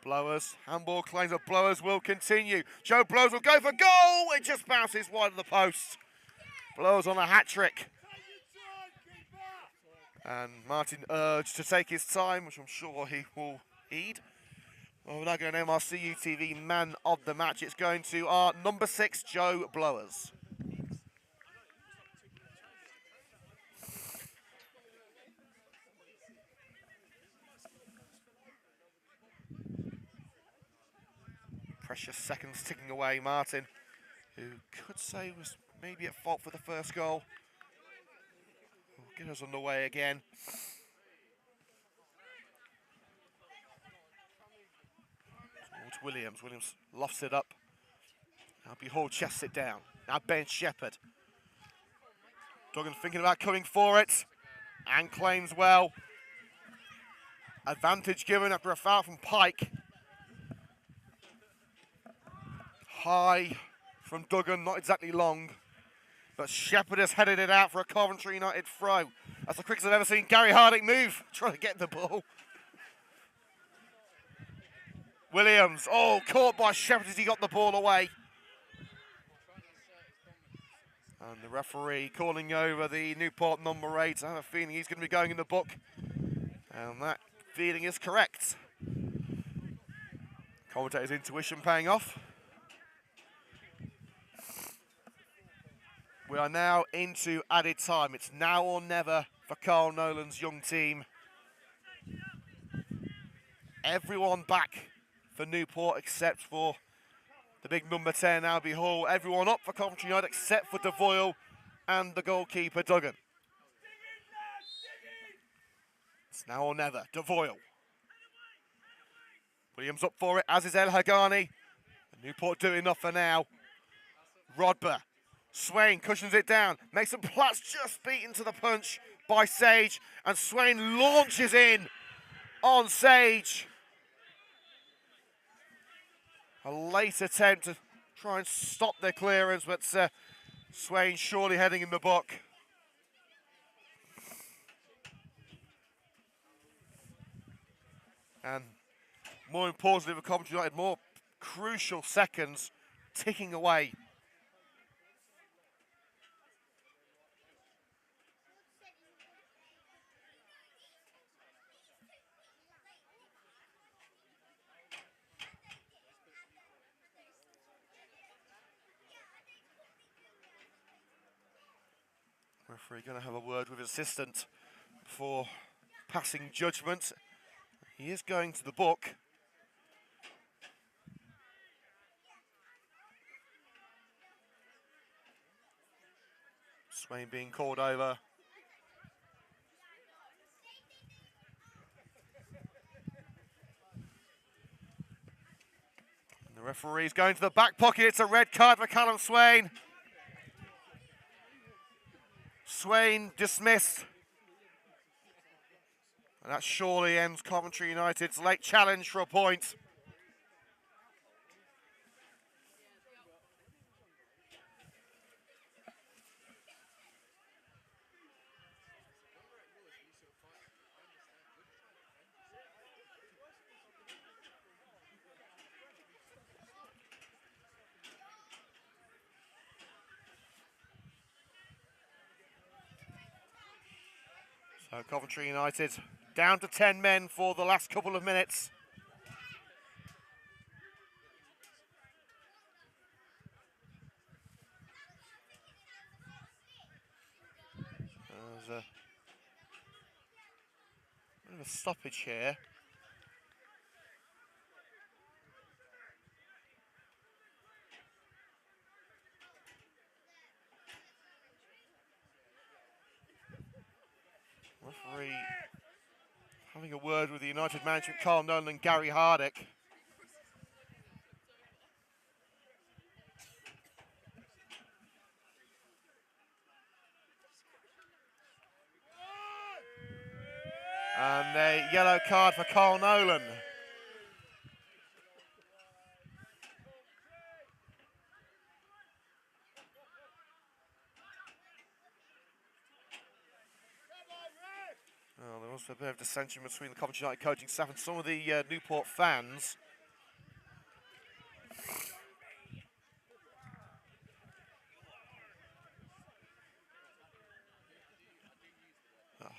Blowers, handball claims that Blowers will continue. Joe Blowers will go for goal. It just bounces wide of the post. Blowers on a hat-trick. And Martin urged to take his time, which I'm sure he will heed. Well, we're now going to name our CUTV man of the match. It's going to our number 6, Joe Blowers. Precious seconds ticking away. Martin, who could say was maybe at fault for the first goal, will get us underway again. Towards Williams. Williams lofts it up. Now behold, chests it down. Now Ben Shepherd. Duggan thinking about coming for it. And claims well. Advantage given after a foul from Pike. High from Duggan, not exactly long. But Shepherd has headed it out for a Coventry United throw. That's the quickest I've ever seen Gary Hardick move, trying to get the ball. Williams, oh, caught by Shepherd as he got the ball away. And the referee calling over the Newport number 8. I have a feeling he's going to be going in the book. And that feeling is correct. Commentator's intuition paying off. We are now into added time. It's now or never for Carl Nolan's young team. Everyone back for Newport except for the big number 10, Albie Hall. Everyone up for Coventry United except for DeVoyle and the goalkeeper, Duggan. It's now or never. DeVoyle. Williams up for it, as is El Hagani. Newport doing enough for now. Rodber. Swain cushions it down. Mason Platt's just beaten to the punch by Sage. And Swain launches in on Sage. A late attempt to try and stop their clearance, but Swain surely heading in the book. And more importantly for Coventry United, more crucial seconds ticking away. Referee going to have a word with his assistant before passing judgment. He is going to the book. Swain being called over. And the referee's going to the back pocket. It's a red card for Callum Swain. Swain dismissed. And that surely ends Coventry United's late challenge for a point. So Coventry United down to 10 men for the last couple of minutes. There's a bit of a stoppage here. Referee having a word with the United management, Carl Nolan and Gary Hardick. And a yellow card for Carl Nolan. Well, there was a bit of dissension between the Coventry United coaching staff and some of the Newport fans.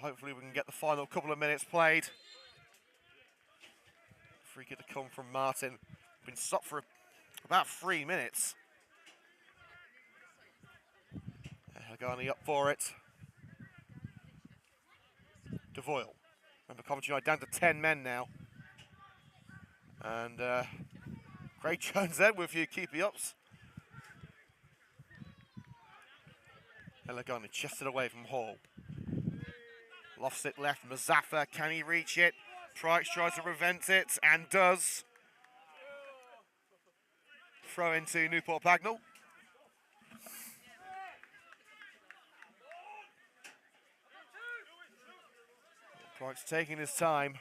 Hopefully we can get the final couple of minutes played. Free kick to come from Martin. Been stopped for about 3 minutes. Hagani up for it. DeVoyle. Remember, Coventry United down to 10 men now. And Craig Jones there with a few keepy-ups. Hagani chested away from Hall. Lofts it left, Mazaffa, can he reach it? Trikes tries to prevent it, and does. Throw into Newport Pagnell. Trikes taking his time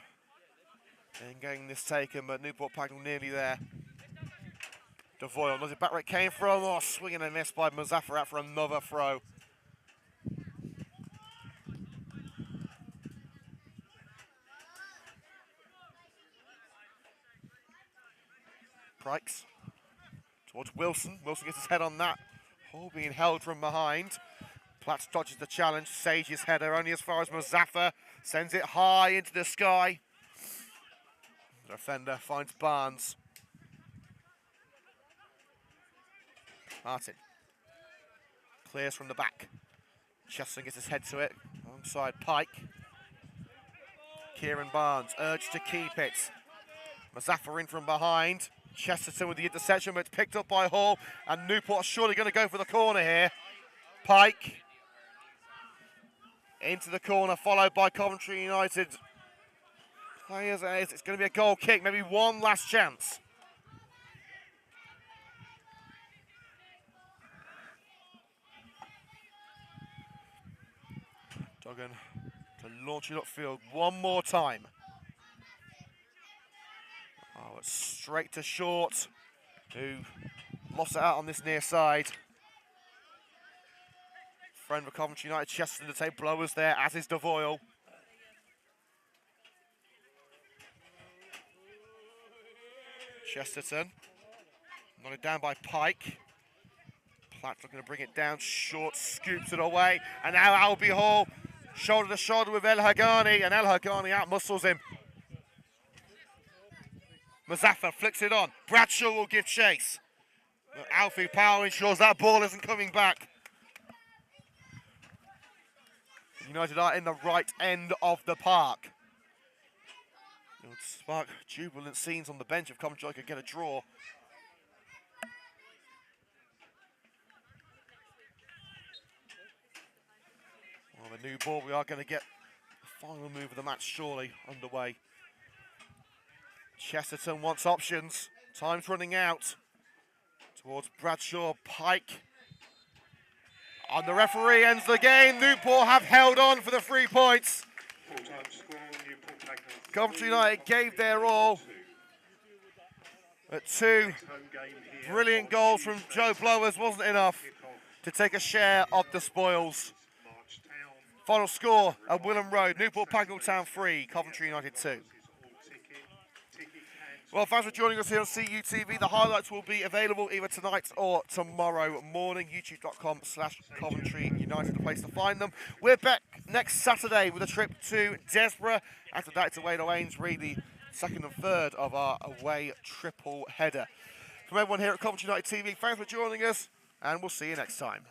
and getting this taken, but Newport Pagnell nearly there. Devoyle knows it back where it came from. Oh, swinging and miss by Muzaffar out for another throw. Prikes towards Wilson. Wilson gets his head on that. Hall being held from behind. Platts dodges the challenge. Sage's header only as far as Muzaffar. Sends it high into the sky. The defender finds Barnes. Martin clears from the back. Chesterton gets his head to it alongside Pike. Kieran Barnes urged to keep it. Muzaffar in from behind. Chesterton with the interception, but it's picked up by Hall, and Newport surely going to go for the corner here. Pike into the corner, followed by Coventry United players. It's going to be a goal kick, maybe one last chance. Duggan to launch it upfield one more time. Oh, it's straight to Short, who lost it out on this near side. Friend of Coventry United, Chesterton to take blowers there, as is Devoyle. Chesterton, nodded down by Pike. Platt looking to bring it down, Short scoops it away, and now Albie Hall, shoulder to shoulder with El Hagani, and El Hagani out-muscles him. Muzaffar flicks it on. Bradshaw will give chase. Alfie Power ensures that ball isn't coming back. United are in the right end of the park. It would spark jubilant scenes on the bench if Coventry could get a draw. Well, the new ball, we are going to get the final move of the match surely underway. Chesterton wants options. Time's running out. Towards Bradshaw, Pike. And the referee ends the game. Newport have held on for the 3 points. Coventry United gave their all. But two brilliant goals from Joe Blowers wasn't enough to take a share of the spoils. Final score at Willen Road, Newport Pagnell Town 3, Coventry United 2. Well, thanks for joining us here on CUTV. The highlights will be available either tonight or tomorrow morning. YouTube.com/Coventry United, the place to find them. We're back next Saturday with a trip to Desborough. After that, it's away to Ainsbury, the second and third of our away triple header. From everyone here at Coventry United TV, thanks for joining us, and we'll see you next time.